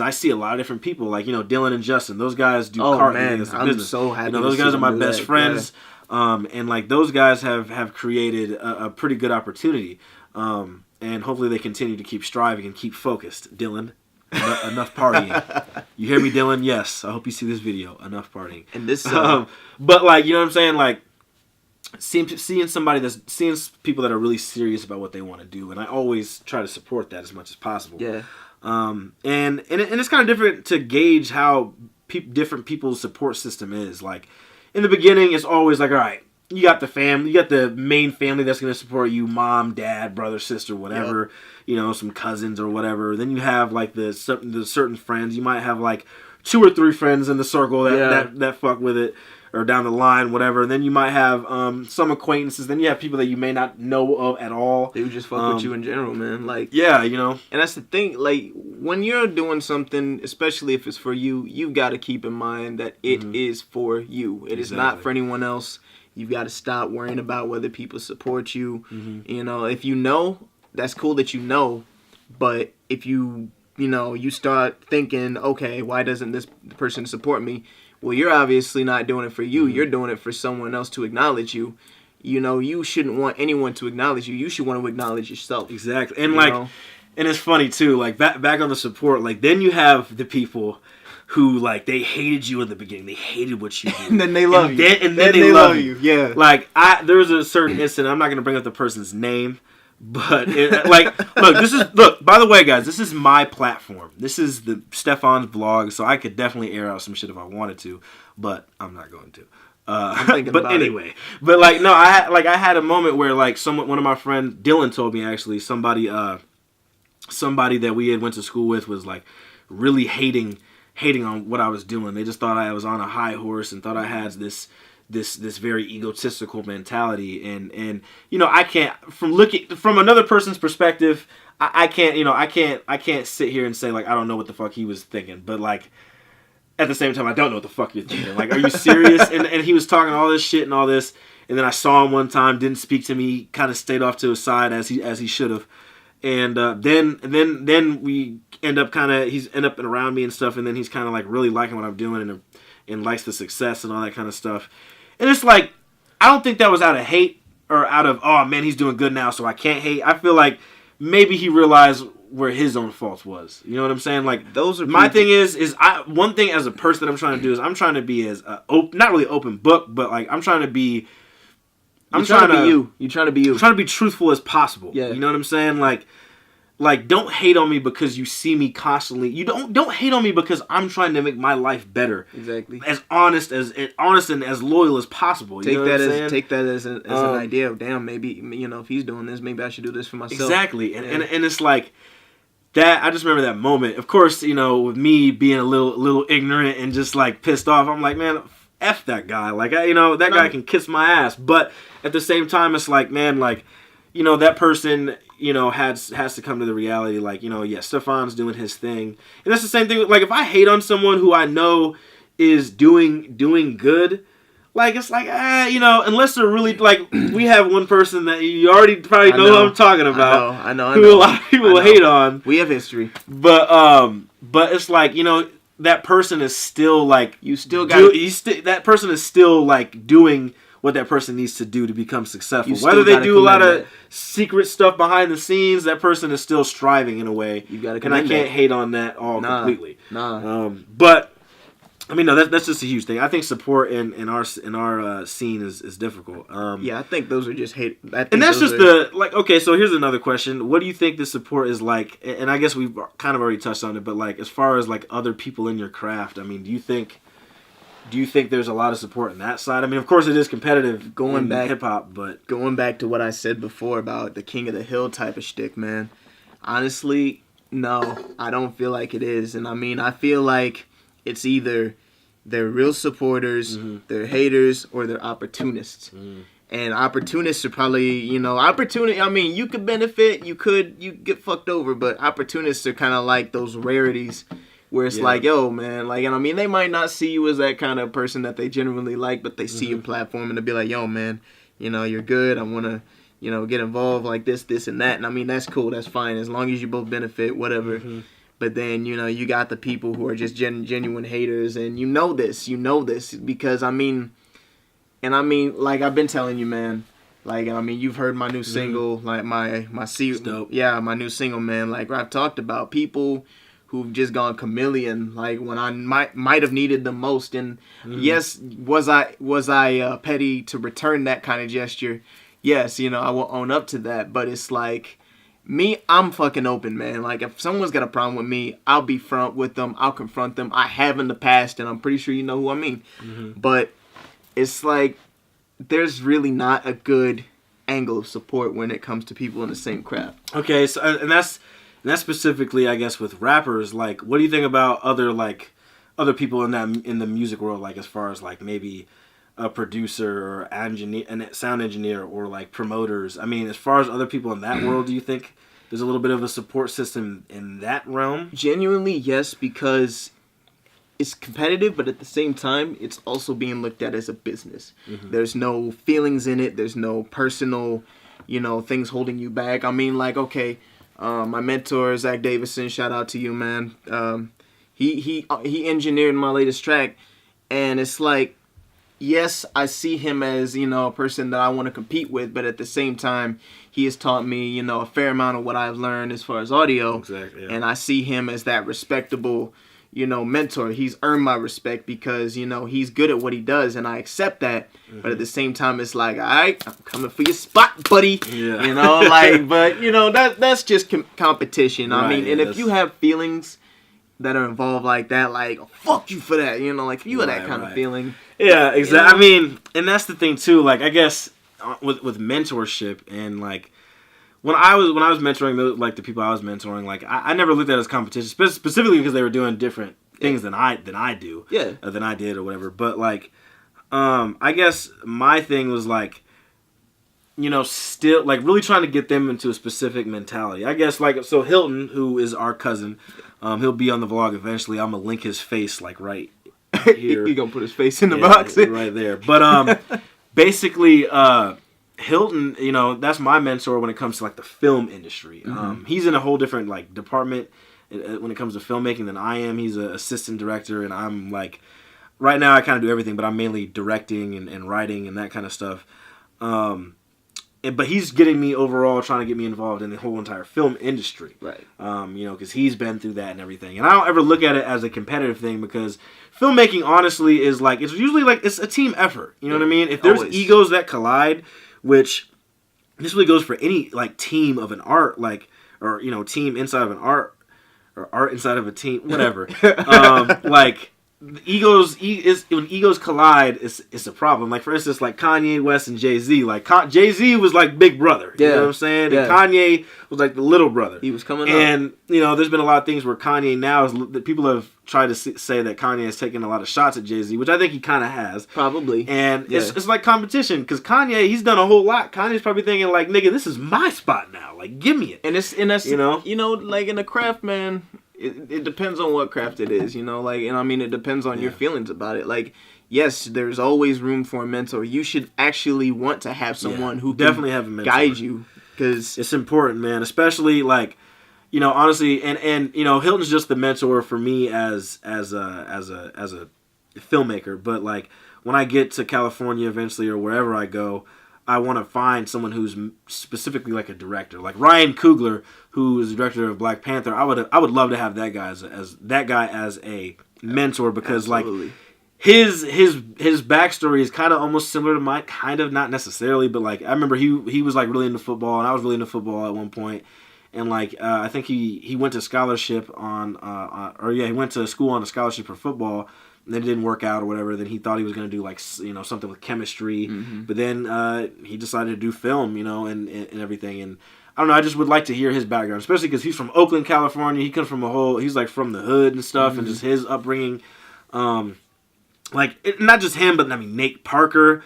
A: I see a lot of different people, like, you know, Dylan and Justin. Those guys do cart business.
B: I'm so happy.
A: You know, those guys are my best friends. Yeah. And like those guys have created a pretty good opportunity. And hopefully they continue to keep striving and keep focused. Dylan, enough partying. You hear me, Dylan? Yes. I hope you see this video. Enough partying.
B: And this,
A: but like, you know what I'm saying? Like, seeing people that are really serious about what they want to do, and I always try to support that as much as possible.
B: Yeah.
A: And it's kind of different to gauge how different people's support system is. Like, in the beginning, it's always like, all right, you got the family, you got the main family that's going to support you, mom, dad, brother, sister, whatever, you know, some cousins or whatever. Then you have like the certain friends. You might have like 2 or 3 friends in the circle that fuck with it, or down the line, whatever. And then you might have some acquaintances. Then you have people that you may not know of at all.
B: They would just fuck with you in general, man. Like,
A: yeah, you know.
B: And that's the thing. Like, when you're doing something, especially if it's for you, you've got to keep in mind that it is for you. It is not for anyone else. You've got to stop worrying about whether people support you. You know, if you know, that's cool that you know. But if you start thinking, okay, why doesn't this person support me? Well, you're obviously not doing it for you. You're doing it for someone else to acknowledge you. You know, you shouldn't want anyone to acknowledge you. You should want to acknowledge yourself.
A: Exactly. And and it's funny too, like back on the support, like then you have the people who like they hated you in the beginning. They hated what you did.
B: And then they love you.
A: And then they love you.
B: Yeah.
A: Like there was a certain incident, I'm not going to bring up the person's name, but look, by the way, guys, this is my platform. This is the STEFON's vlog, so I could definitely air out some shit if I wanted to, but I'm not going to. But anyway, but like no, I had a moment where like one of my friends, Dylan, told me actually somebody that we had went to school with was like really hating on what I was doing. They just thought I was on a high horse and thought I had this very egotistical mentality, and you know, I can't, from another person's perspective, I can't sit here and say like I don't know what the fuck he was thinking, but like at the same time I don't know what the fuck you're thinking. Like, are you serious? and he was talking all this shit and all this, and then I saw him one time, didn't speak to me, kind of stayed off to his side as he should have, and then we he's end up around me and stuff, and then he's kind of like really liking what I'm doing and likes the success and all that kind of stuff. And it's like, I don't think that was out of hate or out of, oh man, he's doing good now, so I can't hate. I feel like maybe he realized where his own faults was. You know what I'm saying? Like,
B: those are
A: my thing one thing as a person that I'm trying to do is I'm trying to be as not really open book, but like I'm trying to be. You're trying to be truthful as possible. Yeah. You know what I'm saying? Like, don't hate on me because you see me constantly. You don't hate on me because I'm trying to make my life better.
B: Exactly.
A: As honest and as loyal as possible.
B: Take that as an idea of, damn, maybe, you know, if he's doing this, maybe I should do this for myself.
A: Exactly. And it's like that. I just remember that moment. Of course, you know, with me being a little ignorant and just like pissed off, I'm like, man, F that guy. Like, that guy can kiss my ass. But at the same time, it's like, man, like, you know, that person, you know, has to come to the reality, like, you know, yeah, Stefon's doing his thing. And that's the same thing, like, if I hate on someone who I know is doing good, like, it's like, you know, unless they're really, like, we have one person that you already probably know who I'm talking about.
B: I know.
A: Who a lot of people hate on.
B: We have history.
A: But it's like, you know, that person is still, like, that person is still, like, doing what that person needs to do to become successful. Whether they do a lot of secret stuff behind the scenes, that person is still striving in a way. And I can't hate on that completely. But I mean, no, that's just a huge thing. I think support in our scene is difficult.
B: Yeah, I think those are just hate.
A: And that's just okay. So here's another question: what do you think the support is like? And I guess we've kind of already touched on it, but like as far as like other people in your craft, I mean, do you think there's a lot of support in that side? I mean, of course, it is competitive going back hip hop, but
B: going back to what I said before about the King of the Hill type of shtick, man. Honestly, no, I don't feel like it is. And I mean, I feel like it's either they're real supporters, they're haters, or they're opportunists. And opportunists are probably, you know, I mean, you could benefit, you get fucked over, but opportunists are kind of like those rarities where it's like, yo, man, like, and I mean, they might not see you as that kind of person that they genuinely like, but they see your platform and they'll be like, yo, man, you know, you're good. I want to, you know, get involved like this, and that. And I mean, that's cool. That's fine. As long as you both benefit, whatever. But then, you know, you got the people who are just genuine haters. And you know this because, I mean, like I've been telling you, man, like, I mean, you've heard my new single, like my new single, man. Like I've talked about people who've just gone chameleon, like when I might have needed them most. And yes, was I petty to return that kind of gesture? Yes, you know, I will own up to that. But it's like, me, I'm fucking open, man. Like, if someone's got a problem with me, I'll be front with them. I'll confront them. I have in the past, and I'm pretty sure you know who I mean. But it's like, there's really not a good angle of support when it comes to people in the same craft.
A: Okay, so and that's specifically, I guess, with rappers. Like, what do you think about other people in the music world? Like, as far as like maybe a producer or a sound engineer or like promoters. I mean, as far as other people in that world, do you think there's a little bit of a support system in that realm?
B: Genuinely, yes, because it's competitive, but at the same time, it's also being looked at as a business. There's no feelings in it. There's no personal, you know, things holding you back. I mean, like, okay, my mentor, Zach Davison, shout out to you, man. He engineered my latest track, and it's like, yes, I see him as, you know, a person that I want to compete with, but at the same time, he has taught me, you know, a fair amount of what I've learned as far as audio.
A: Exactly. Yeah.
B: And I see him as that respectable, you know, mentor. He's earned my respect because, you know, he's good at what he does, and I accept that. But at the same time, it's like, all right, I'm coming for your spot, buddy.
A: Yeah.
B: You know, like, but, you know, that's just competition. Right, I mean, and if you have feelings that are involved like that, like, fuck you for that, you know, like, if you have that kind of feeling.
A: Yeah, exactly.
B: You know?
A: I mean, and that's the thing too. Like, I guess with mentorship and like when I was mentoring the people I was mentoring, like I never looked at it as competition, specifically because they were doing different things than I do, than I did or whatever. But like, I guess my thing was like, you know, still like really trying to get them into a specific mentality. I guess like so Hilton, who is our cousin, he'll be on the vlog eventually. I'm gonna link his face like right here.
B: He gonna put his face in the box
A: right there. But basically, Hilton, you know, that's my mentor when it comes to like the film industry. He's in a whole different like department when it comes to filmmaking than I am. He's an assistant director, and I'm like, right now I kind of do everything, but I'm mainly directing and writing and that kind of stuff. But he's getting me overall, trying to get me involved in the whole entire film industry.
B: Right.
A: You know, because he's been through that and everything. And I don't ever look at it as a competitive thing because filmmaking, honestly, is like, it's usually like, it's a team effort. You know what I mean? If there's egos that collide, which this really goes for any like team of an art, like, or, you know, team inside of an art, or art inside of a team, whatever. Like, when egos collide, it's a problem. Like, for instance, like Kanye West and Jay-Z. Like, Jay-Z was like big brother. You know what I'm saying? And Kanye was like the little brother.
B: He was coming up.
A: And, you know, there's been a lot of things where Kanye now that people have tried to say that Kanye has taken a lot of shots at Jay-Z, which I think he kind of has.
B: Probably.
A: And it's like competition, because Kanye, he's done a whole lot. Kanye's probably thinking like, nigga, this is my spot now. Like, give me it.
B: And that's you know, like in the craft, man. It depends on what craft it is, you know, like, and I mean, it depends on your feelings about it. Like, yes, there's always room for a mentor. You should actually want to have someone who
A: definitely
B: can
A: have a mentor.
B: Guide you, because
A: it's important, man. Especially like, you know, honestly, and you know, Hilton's just the mentor for me as a filmmaker. But like, when I get to California eventually or wherever I go, I want to find someone who's specifically like a director, like Ryan Coogler, who is the director of Black Panther. I would love to have that guy as a mentor, because
B: Absolutely.
A: Like his backstory is kind of almost similar to mine, kind of, not necessarily, but like I remember he was like really into football, and I was really into football at one point, and like I think he went to scholarship he went to school on a scholarship for football. And then it didn't work out or whatever. Then he thought he was going to do like, you know, something with chemistry. But then he decided to do film, you know, and everything. And I don't know, I just would like to hear his background, especially because he's from Oakland, California. He comes from he's like from the hood and stuff, and just his upbringing. Like, not just him, but I mean, Nate Parker,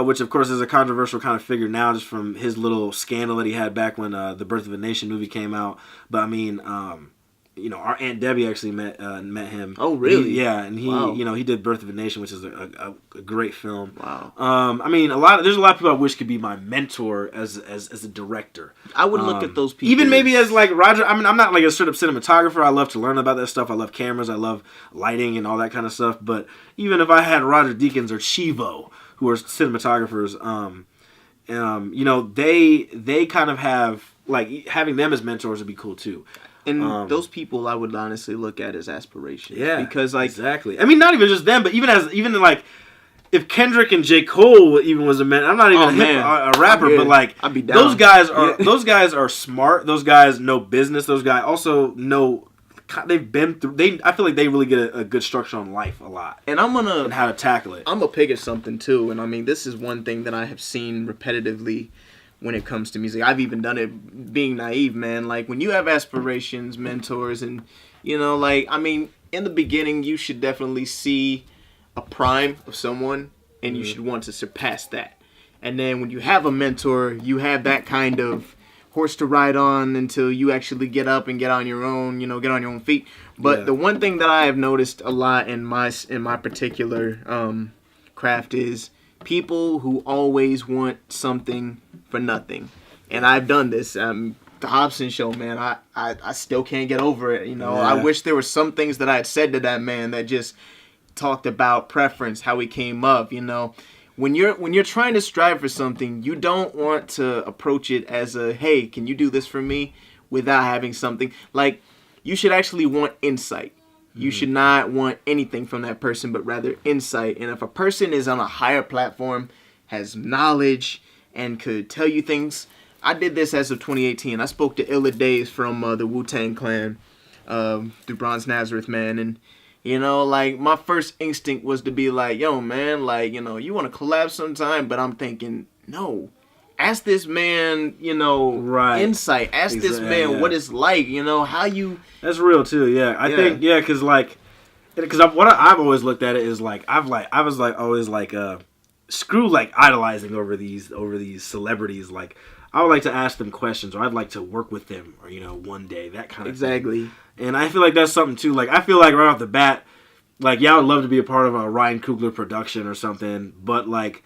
A: which of course is a controversial kind of figure now, just from his little scandal that he had back when the Birth of a Nation movie came out. But I mean, our Aunt Debbie actually met him.
B: Oh, really?
A: And he,
B: wow.
A: He did Birth of a Nation, which is a great film.
B: Wow.
A: I mean, there's a lot of people I wish could be my mentor as a director.
B: I would look at those people.
A: Even maybe as like Roger. I mean, I'm not like a straight up cinematographer. I love to learn about that stuff. I love cameras. I love lighting and all that kind of stuff. But even if I had Roger Deakins or Chivo, who are cinematographers, they kind of have, like, having them as mentors would be cool too.
B: And those people I would honestly look at as aspirations.
A: Yeah,
B: because like
A: exactly. I mean, not even just them, but even like if Kendrick and J. Cole even was a man. I'm not even a rapper, but like
B: I'd be down.
A: Those guys are smart. Those guys know business. Those guys also know. They've been through. I feel like they really get a good structure on life a lot,
B: and
A: and how to tackle it.
B: I'm gonna pick at something too, and I mean this is one thing that I have seen repetitively when it comes to music. I've even done it being naive, man. Like when you have aspirations, mentors, and like I mean, in the beginning you should definitely see a prime of someone, and you should want to surpass that. And then when you have a mentor, you have that kind of horse to ride on until you actually get up and get on your own, get on your own feet. But the one thing that I have noticed a lot in my particular craft is people who always want something for nothing. And I've done this. The Hobson Show, man, I still can't get over it. I wish there were some things that I had said to that man that just talked about preference, how he came up, When you're trying to strive for something, you don't want to approach it as a, hey, can you do this for me, without having something. Like, you should actually want insight. You should not want anything from that person, but rather insight. And if a person is on a higher platform, has knowledge, and could tell you things. I did this as of 2018. I spoke to Illa Days from the Wu-Tang Clan through Bronze Nazareth, man. And, like, my first instinct was to be like, yo, man, like, you want to collab sometime? But I'm thinking, no. Ask this man, insight. Ask this man what it's like, how you...
A: That's real, too, yeah. I think, because, like... Because what I've always looked at it is, like, I was always, like, screw, like, idolizing over these celebrities. Like, I would like to ask them questions, or I'd like to work with them, or, one day, that kind of thing. And I feel like that's something, too. Like, I feel like right off the bat, like, I would love to be a part of a Ryan Coogler production or something, but, like,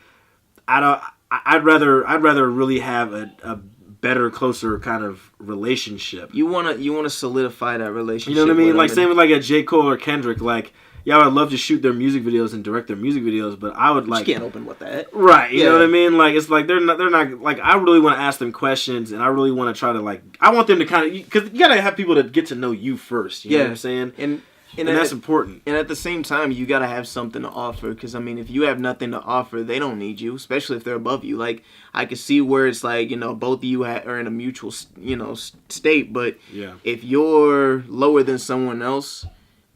A: I'd rather really have a better, closer kind of relationship.
B: You wanna solidify that relationship.
A: You know what I mean? Like, same with, like, a J. Cole or Kendrick. Like, I'd love to shoot their music videos and direct their music videos, but I would, like...
B: You can't open with that.
A: Right, you know what I mean? Like, it's like, they're not, like, I really want to ask them questions, and I really want to try to, like... I want them to kind of... Because you gotta have people that get to know you first, you know what I'm saying? And that's important.
B: And at the same time, you got to have something to offer. Because, I mean, if you have nothing to offer, they don't need you. Especially if they're above you. Like, I could see where it's like, both of you are in a mutual, state. But if you're lower than someone else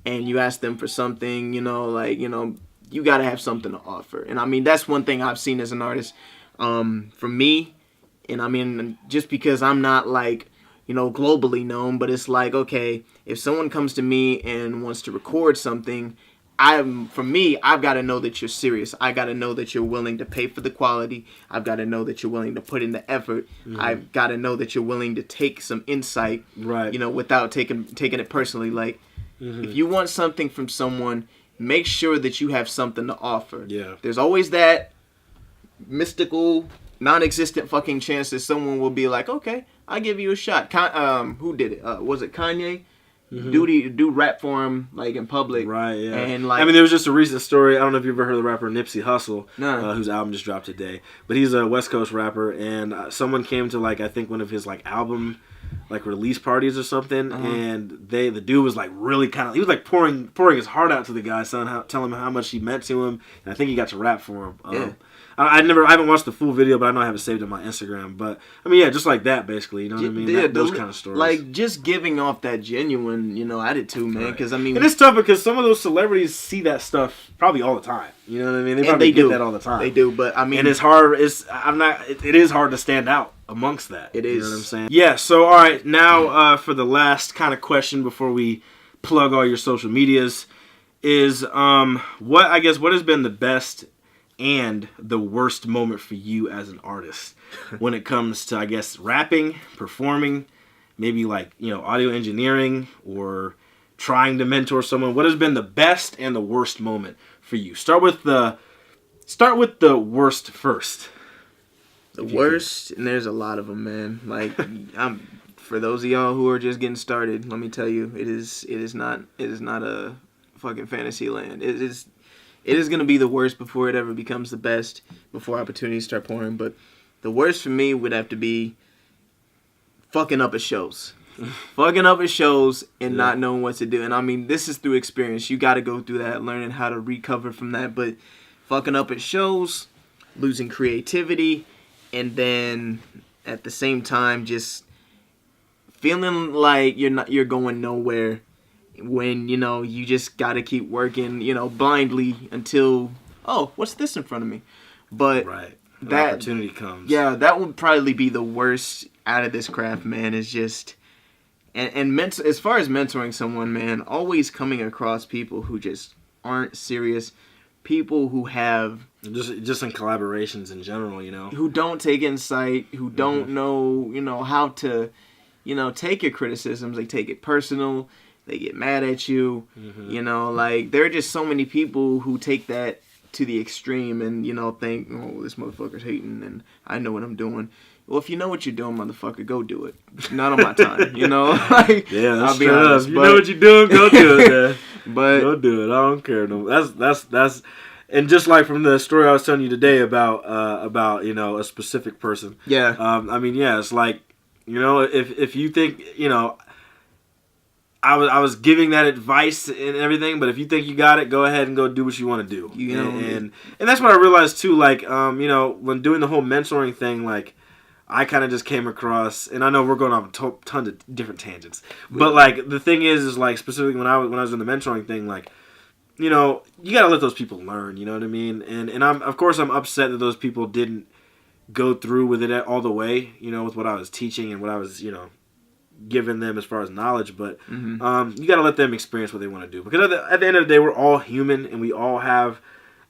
B: and you ask them for something, you got to have something to offer. And, I mean, that's one thing I've seen as an artist. For me, and, I mean, just because I'm not, like... globally known, but it's like, okay, if someone comes to me and wants to record something, I've got to know that you're serious. I got to know that you're willing to pay for the quality. I've got to know that you're willing to put in the effort. I've got to know that you're willing to take some insight,
A: right?
B: Without taking it personally. Like, if you want something from someone, make sure that you have something to offer.
A: Yeah.
B: There's always that mystical, non-existent fucking chance that someone will be like, okay, I'll give you a shot. Who did it? Was it Kanye? Do rap for him, like, in public.
A: Right, yeah.
B: And, like...
A: I mean, there was just a recent story. I don't know if you've ever heard of the rapper Nipsey Hussle,
B: No.
A: Whose album just dropped today. But he's a West Coast rapper, and someone came to, like, I think one of his, like, album, like, release parties or something, and the dude was, like, really kind of... He was, like, pouring his heart out to the guy, telling him how much he meant to him, and I think he got to rap for him. I haven't watched the full video, but I know I have it saved on my Instagram. But, I mean, yeah, just like that, basically. You know what I mean? Those kind of stories.
B: Like, just giving off that genuine, attitude, man. Because, I mean...
A: And it's tough because some of those celebrities see that stuff probably all the time. You know what I mean? They probably get that all the time.
B: They do, but, I mean...
A: And it's hard. It is hard to stand out amongst that.
B: It is.
A: You know what I'm saying? Yeah, so, all right. Now, for the last kind of question before we plug all your social medias is, what has been the best... and the worst moment for you as an artist when it comes to, I guess, rapping, performing, maybe like, audio engineering or trying to mentor someone, what has been the best and the worst moment for you? Start with the worst first.
B: The worst, and there's a lot of them, man. Like, for those of y'all who are just getting started, let me tell you, it is not a fucking fantasy land. It is gonna be the worst before it ever becomes the best, before opportunities start pouring. But the worst for me would have to be fucking up at shows. Fucking up at shows and not knowing what to do. And I mean, this is through experience. You got to go through that, learning how to recover from that. But fucking up at shows, losing creativity, and then at the same time just feeling like you're going nowhere when, you just got to keep working, blindly until, oh, what's this in front of me? But
A: that opportunity comes.
B: Yeah, that would probably be the worst out of this craft, man. Is just as far as mentoring someone, man, always coming across people who just aren't serious, people who have
A: just in collaborations in general,
B: who don't take insight, who don't know, how to, take your criticisms. They take it personal. They get mad at you. Like, there are just so many people who take that to the extreme and, think, oh, this motherfucker's hating and I know what I'm doing. Well, if you know what you're doing, motherfucker, go do it. Not on my time, Like,
A: yeah, that's
B: I'll be
A: true.
B: honest,
A: If you know what you're doing, go do it, man.
B: But
A: go do it. I don't care. No, that's, and just like from the story I was telling you today about a specific person.
B: Yeah.
A: It's like, if you think, I was giving that advice and everything, but if you think you got it, go ahead and go do what you want to do. And that's what I realized too. Like, when doing the whole mentoring thing, like, I kind of just came across, and I know we're going off a ton of different tangents, but like the thing is like specifically when I was in the mentoring thing, like, you gotta let those people learn. You know what I mean? And I'm upset that those people didn't go through with it all the way. With what I was teaching and what I was giving them as far as knowledge, but you got to let them experience what they want to do, because at the end of the day, we're all human and we all have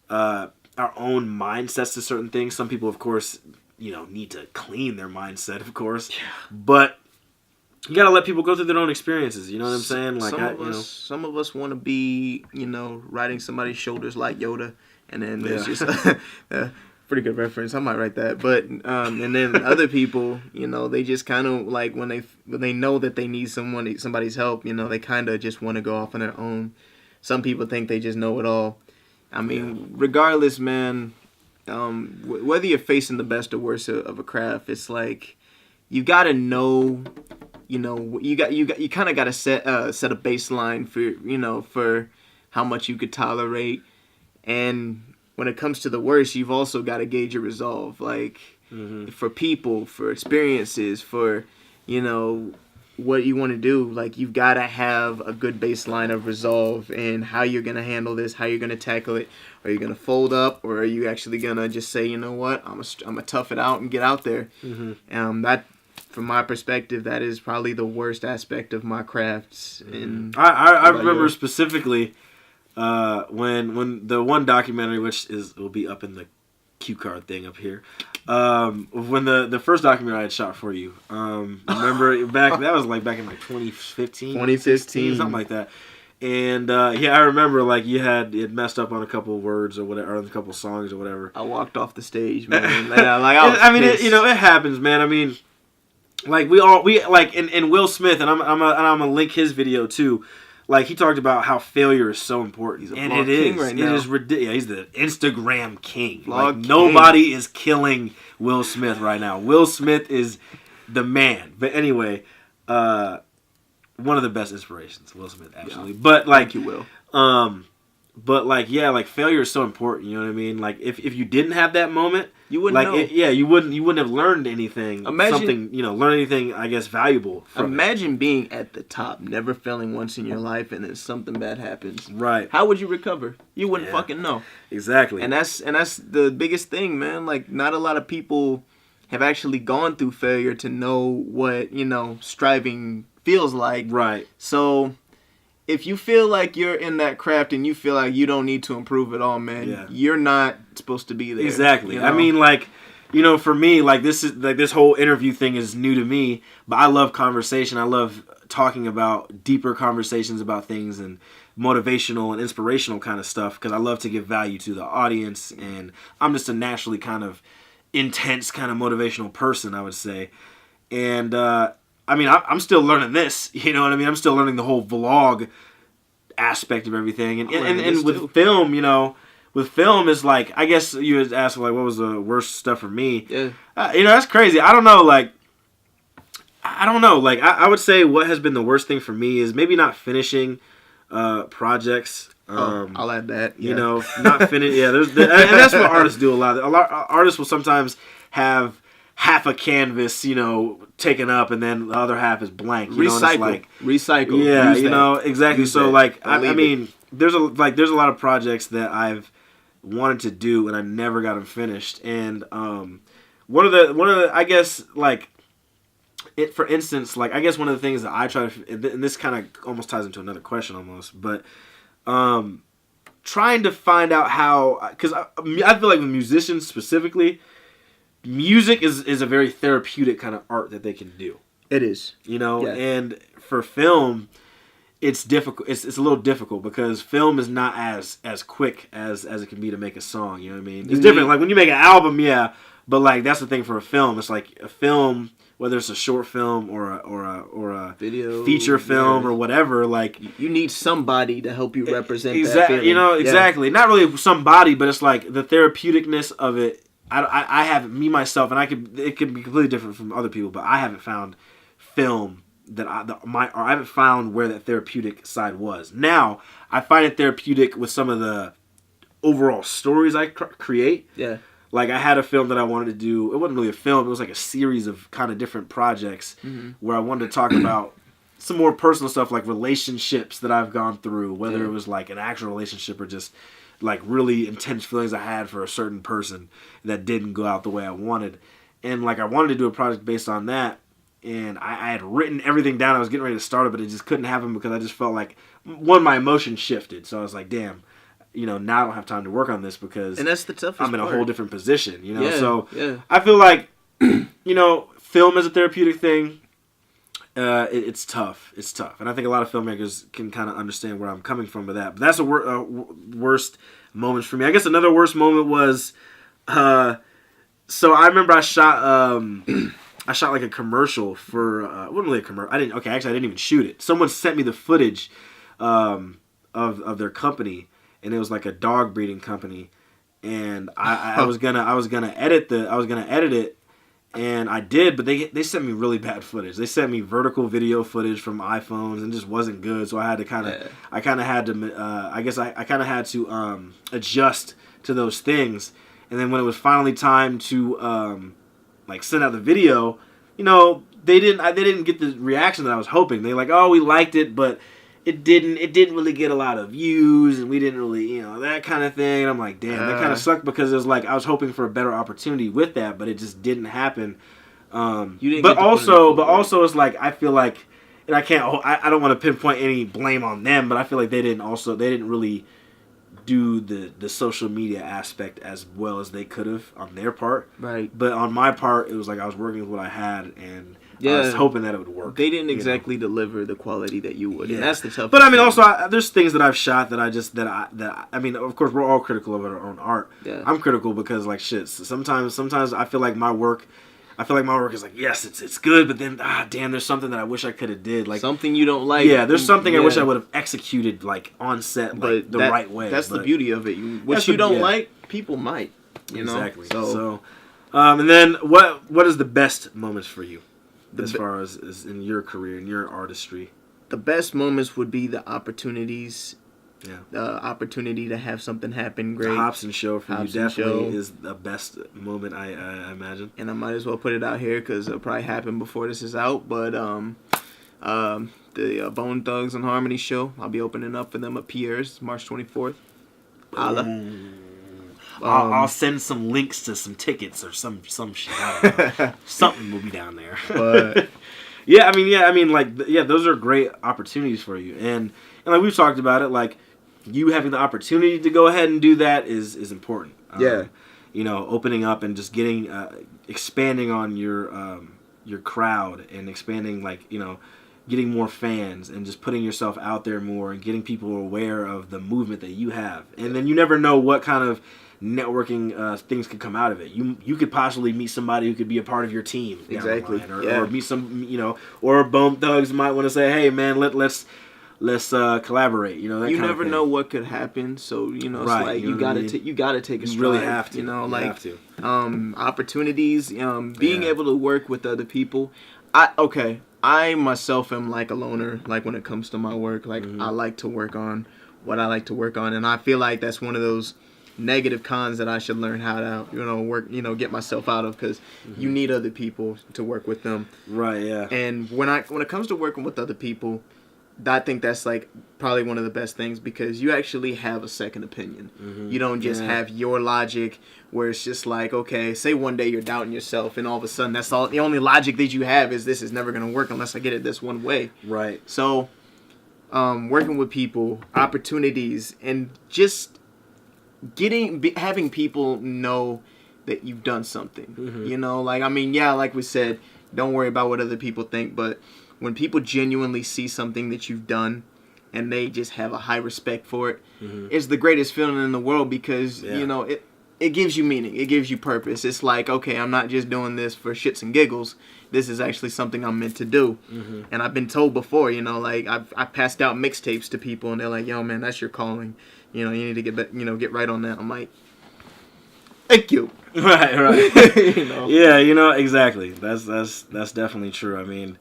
A: our own mindsets to certain things. Some people, of course, need to clean their mindset, of course, but you got to let people go through their own experiences. You know what I'm saying? Like,
B: some of us want to be, riding somebody's shoulders like Yoda, and then there's just pretty good reference. I might write that. But and then other people, they just kind of like when they know that they need somebody's help, they kind of just want to go off on their own. Some people think they just know it all. I mean, regardless, man, whether you're facing the best or worst of a craft, it's like you got to know, you kind of got to set a baseline for how much you could tolerate. And when it comes to the worst, you've also got to gauge your resolve, like for people, for experiences, for, what you want to do. Like, you've got to have a good baseline of resolve and how you're going to handle this, how you're going to tackle it. Are you going to fold up, or are you actually going to just say, you know what, I'm going to tough it out and get out there? That, from my perspective, that is probably the worst aspect of my crafts. And
A: I remember specifically when the one documentary, which will be up in the cue card thing up here, when the first documentary I had shot for you, remember that was like back in like 2015, something like that. And I remember like you had messed up on a couple of words or whatever, or a couple of songs or whatever.
B: I walked off the stage, man. It
A: happens, man. I mean, like we like in Will Smith, and I'm gonna link his video too. Like, he talked about how failure is so important.
B: He's a vlog king right now.
A: It is ridiculous. He's the Instagram king.
B: Vlog king.
A: Nobody is killing Will Smith right now. Will Smith is the man. But anyway, one of the best inspirations, Will Smith, actually. Yeah. But like,
B: thank you, Will.
A: But like, failure is so important. You know what I mean? Like, if you didn't have that moment,
B: you wouldn't know.
A: You wouldn't have learned anything. Learn anything, I guess, valuable.
B: Imagine being at the top, never failing once in your life, and then something bad happens.
A: Right.
B: How would you recover? You wouldn't fucking know.
A: Exactly.
B: And that's the biggest thing, man. Like, not a lot of people have actually gone through failure to know what, striving feels like.
A: Right.
B: So if you feel like you're in that craft and you feel like you don't need to improve at all, man, you're not supposed to be there.
A: Exactly. I mean, like, you know, for me, like this whole interview thing is new to me, but I love conversation. I love talking about deeper conversations about things and motivational and inspirational kind of stuff because I love to give value to the audience, and I'm just a naturally kind of intense kind of motivational person, I would say. And I mean, I'm still learning this, you know what I mean? I'm still learning the whole vlog aspect of everything. And with film, you know, with film is like, I guess you had asked like, what was the worst stuff for me?
B: Yeah.
A: You know, that's crazy. I don't know. Like, I would say what has been the worst thing for me is maybe not finishing projects.
B: I'll add that.
A: You know, not finish. Yeah, and that's what artists do a lot. Artists will sometimes have half a canvas, you know, taken up, and then the other half is blank. You know,
B: Recycle.
A: Yeah,
B: Use
A: you know, exactly.
B: Use
A: so
B: that.
A: like, I mean, there's a lot of projects that I've wanted to do and I never got them finished. And one of the I guess like it, for instance, like I guess one of the things that I try to, and this kind of almost ties into another question almost, but trying to find out how, because I feel like with musicians specifically, music is a very therapeutic kind of art that they can do.
B: It is.
A: You know,
B: Yeah.
A: and for film, it's difficult. It's a little difficult because film is not as quick as it can be to make a song. You know what I mean? It's different. Like when you make an album, yeah, but like that's the thing for a film. It's like a film, whether it's a short film or a
B: Video,
A: feature film or whatever. Like
B: you need somebody to help you represent that
A: exactly.
B: feeling.
A: You know,
B: Yeah.
A: exactly. Not really somebody, but it's like the therapeuticness of it. I have me myself, and it could be completely different from other people, but I haven't found film that I haven't found where that therapeutic side was. Now I find it therapeutic with some of the overall stories I create.
B: Yeah.
A: Like I had a film that I wanted to do. It wasn't really a film. It was like a series of kind of different projects where I wanted to talk about some more personal stuff, like relationships that I've gone through, whether it was like an actual relationship or just like really intense feelings I had for a certain person that didn't go out the way I wanted. And like I wanted to do a project based on that, and I had written everything down. I was getting ready to start it, but it just couldn't happen because I just felt like my emotions shifted. So I was like, damn, you know, now I don't have time to work on this because
B: And that's the toughest
A: I'm in a
B: part.
A: whole different position, you know.
B: Yeah,
A: So
B: yeah.
A: I feel like you know, film is a therapeutic thing. It's tough. It's tough, and I think a lot of filmmakers can kind of understand where I'm coming from with that. But that's worst moments for me. I guess another worst moment was, so I remember I shot like a commercial for it wasn't really a commercial. I didn't even shoot it. Someone sent me the footage of their company, and it was like a dog breeding company, and I was gonna edit it. And I did, but they sent me really bad footage. They sent me vertical video footage from iPhones and just wasn't good. So I had to I kind of had to adjust to those things. And then when it was finally time to like send out the video, you know, they didn't get the reaction that I was hoping. They like, oh, we liked it, but it didn't really get a lot of views, and we didn't really, you know, that kind of thing. And I'm like, damn, that kind of sucked because it was like I was hoping for a better opportunity with that, but it just didn't happen. But also it's like I feel like, and I don't want to pinpoint any blame on them, but I feel like they didn't really do the social media aspect as well as they could have on their part.
B: Right.
A: But on my part, it was like I was working with what I had, and I was hoping that it would work.
B: They didn't exactly deliver the quality that you would, and that's the toughest.
A: But I mean, also, there's things that I've shot that I mean, of course, we're all critical of our own art.
B: Yeah.
A: I'm critical because like shit. Sometimes I feel like my work is like, yes, it's good, but then damn, there's something that I wish I could have did, like
B: something you don't like.
A: Yeah, there's something I wish I would have executed like on set, like the right way.
B: That's the beauty of it. What you don't like, people might. You know?
A: Exactly. So, and then what is the best moments for you? As far as in your career, in your artistry?
B: The best moments would be the opportunities.
A: Yeah.
B: The opportunity to have something happen great.
A: The Hobson show for you definitely is the best moment, I imagine.
B: And I might as well put it out here because it'll probably happen before this is out. But the Bone Thugs and Harmony show, I'll be opening up for them at Pierre's March 24th.
A: I'll send some links to some tickets or some shit. I don't know. Something will be down there.
B: But
A: those are great opportunities for you, and like we've talked about it, like you having the opportunity to go ahead and do that is important. opening up and just getting expanding on your crowd and expanding, getting more fans and just putting yourself out there more and getting people aware of the movement that you have. And then you never know what kind of networking things could come out of it. You could possibly meet somebody who could be a part of your team.
B: Exactly.
A: Or meet some, or Bone Thugs might want to say, hey man, let's collaborate. That
B: you
A: kind
B: never
A: of thing.
B: know what could happen. So it's like you gotta take a stride.
A: You really have to.
B: Have to. Opportunities. Being able to work with other people. I myself am like a loner. Like when it comes to my work, I like to work on what I like to work on, and I feel like that's one of those negative cons that I should learn how to work, get myself out of, because you need other people to work with them.
A: Right. Yeah.
B: And when it comes to working with other people, I think that's like probably one of the best things, because you actually have a second opinion. You don't just have your logic where it's just like, okay, say one day you're doubting yourself and all of a sudden that's all the only logic that you have is this is never going to work unless I get it this one way.
A: Right.
B: So working with people, opportunities, and just having people know that you've done something. Like we said, don't worry about what other people think, but when people genuinely see something that you've done and they just have a high respect for it, it's the greatest feeling in the world, because it gives you meaning, it gives you purpose. It's like, okay, I'm not just doing this for shits and giggles. This is actually something I'm meant to do. And I've been told before, I've passed out mixtapes to people and they're like, yo man, that's your calling. You need to get right on that. I'm like, thank you.
A: Right. Yeah, exactly. That's definitely true. I mean,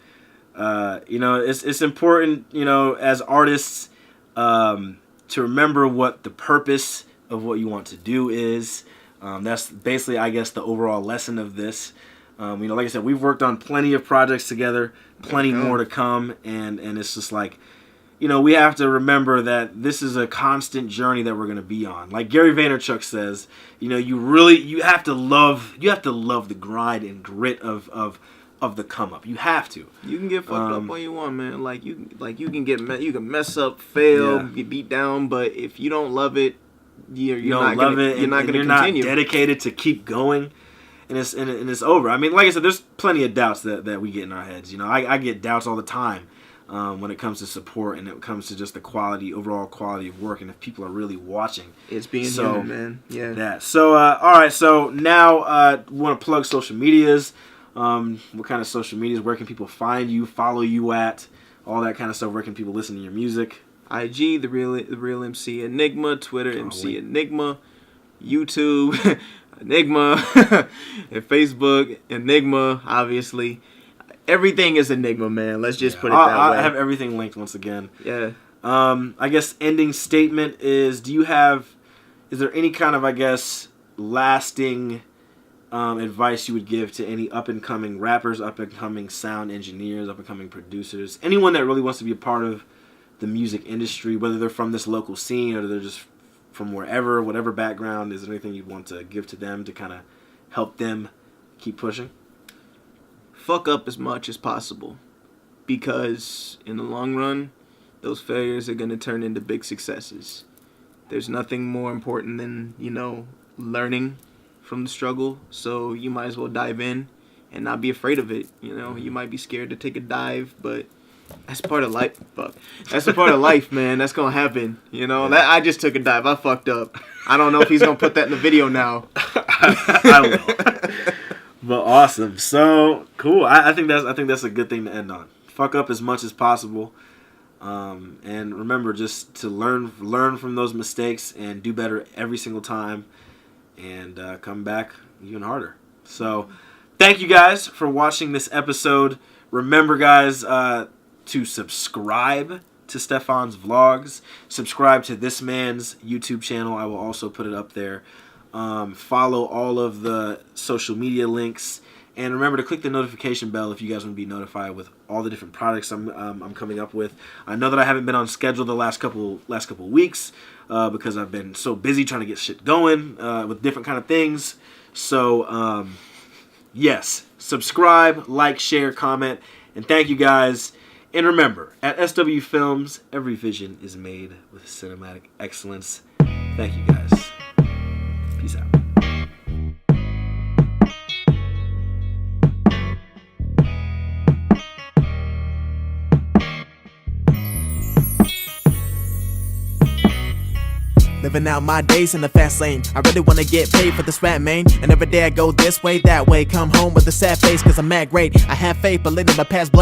A: it's important, as artists, to remember what the purpose of what you want to do is. That's basically, I guess, the overall lesson of this. Like I said, we've worked on plenty of projects together, plenty more to come, and it's just like, we have to remember that this is a constant journey that we're going to be on. Like Gary Vaynerchuk says, you have to love the grind and grit of the come up. You have to.
B: You can get fucked up all you want, man. You can mess up, fail, get beat down, but if you don't love it, you're not going to continue.
A: Dedicated to keep going, and it's over. I mean, like I said, there's plenty of doubts that we get in our heads. I get doubts all the time. When it comes to support and it comes to just the overall quality of work, and if people are really watching.
B: It's being human, man. Yeah.
A: That. So, all right. So now, we want to plug social medias. What kind of social medias? Where can people find you, follow you at, all that kind of stuff? Where can people listen to your music?
B: IG, the real MC Enigma. Twitter, MC Enigma. YouTube, Enigma. And Facebook, Enigma, obviously. Everything is Enigma, man. Let's just put it that way.
A: I have everything linked once again.
B: Yeah.
A: I guess ending statement is, is there any kind of, I guess, lasting advice you would give to any up-and-coming rappers, up-and-coming sound engineers, up-and-coming producers, anyone that really wants to be a part of the music industry, whether they're from this local scene or they're just from whatever background? Is there anything you'd want to give to them to kind of help them keep pushing?
B: Fuck up as much as possible, because in the long run, those failures are going to turn into big successes. There's nothing more important than, learning from the struggle, so you might as well dive in and not be afraid of it. You might be scared to take a dive, but that's part of life. That's a part of life, man. That's going to happen. I just took a dive. I fucked up. I don't know if he's going to put that in the video now.
A: I will. But awesome. So cool. I think that's a good thing to end on. Fuck up as much as possible, and remember just to learn from those mistakes and do better every single time, and come back even harder. So thank you guys for watching this episode. Remember, guys, to subscribe to Stefon's vlogs. Subscribe to this man's YouTube channel. I will also put it up there. Follow all of the social media links, and remember to click the notification bell if you guys want to be notified with all the different products I'm coming up with. I know that I haven't been on schedule the last couple weeks because I've been so busy trying to get shit going with different kind of things. So yes, subscribe, like, share, comment, and thank you guys. And remember, at SW Films, every vision is made with cinematic excellence. Thank you guys. Peace out.
C: living out my days in the fast lane. I really wanna get paid for this rap, man. And every day I go this way, that way. Come home with a sad face, cause I'm mad great. I have faith, but letting my past blank.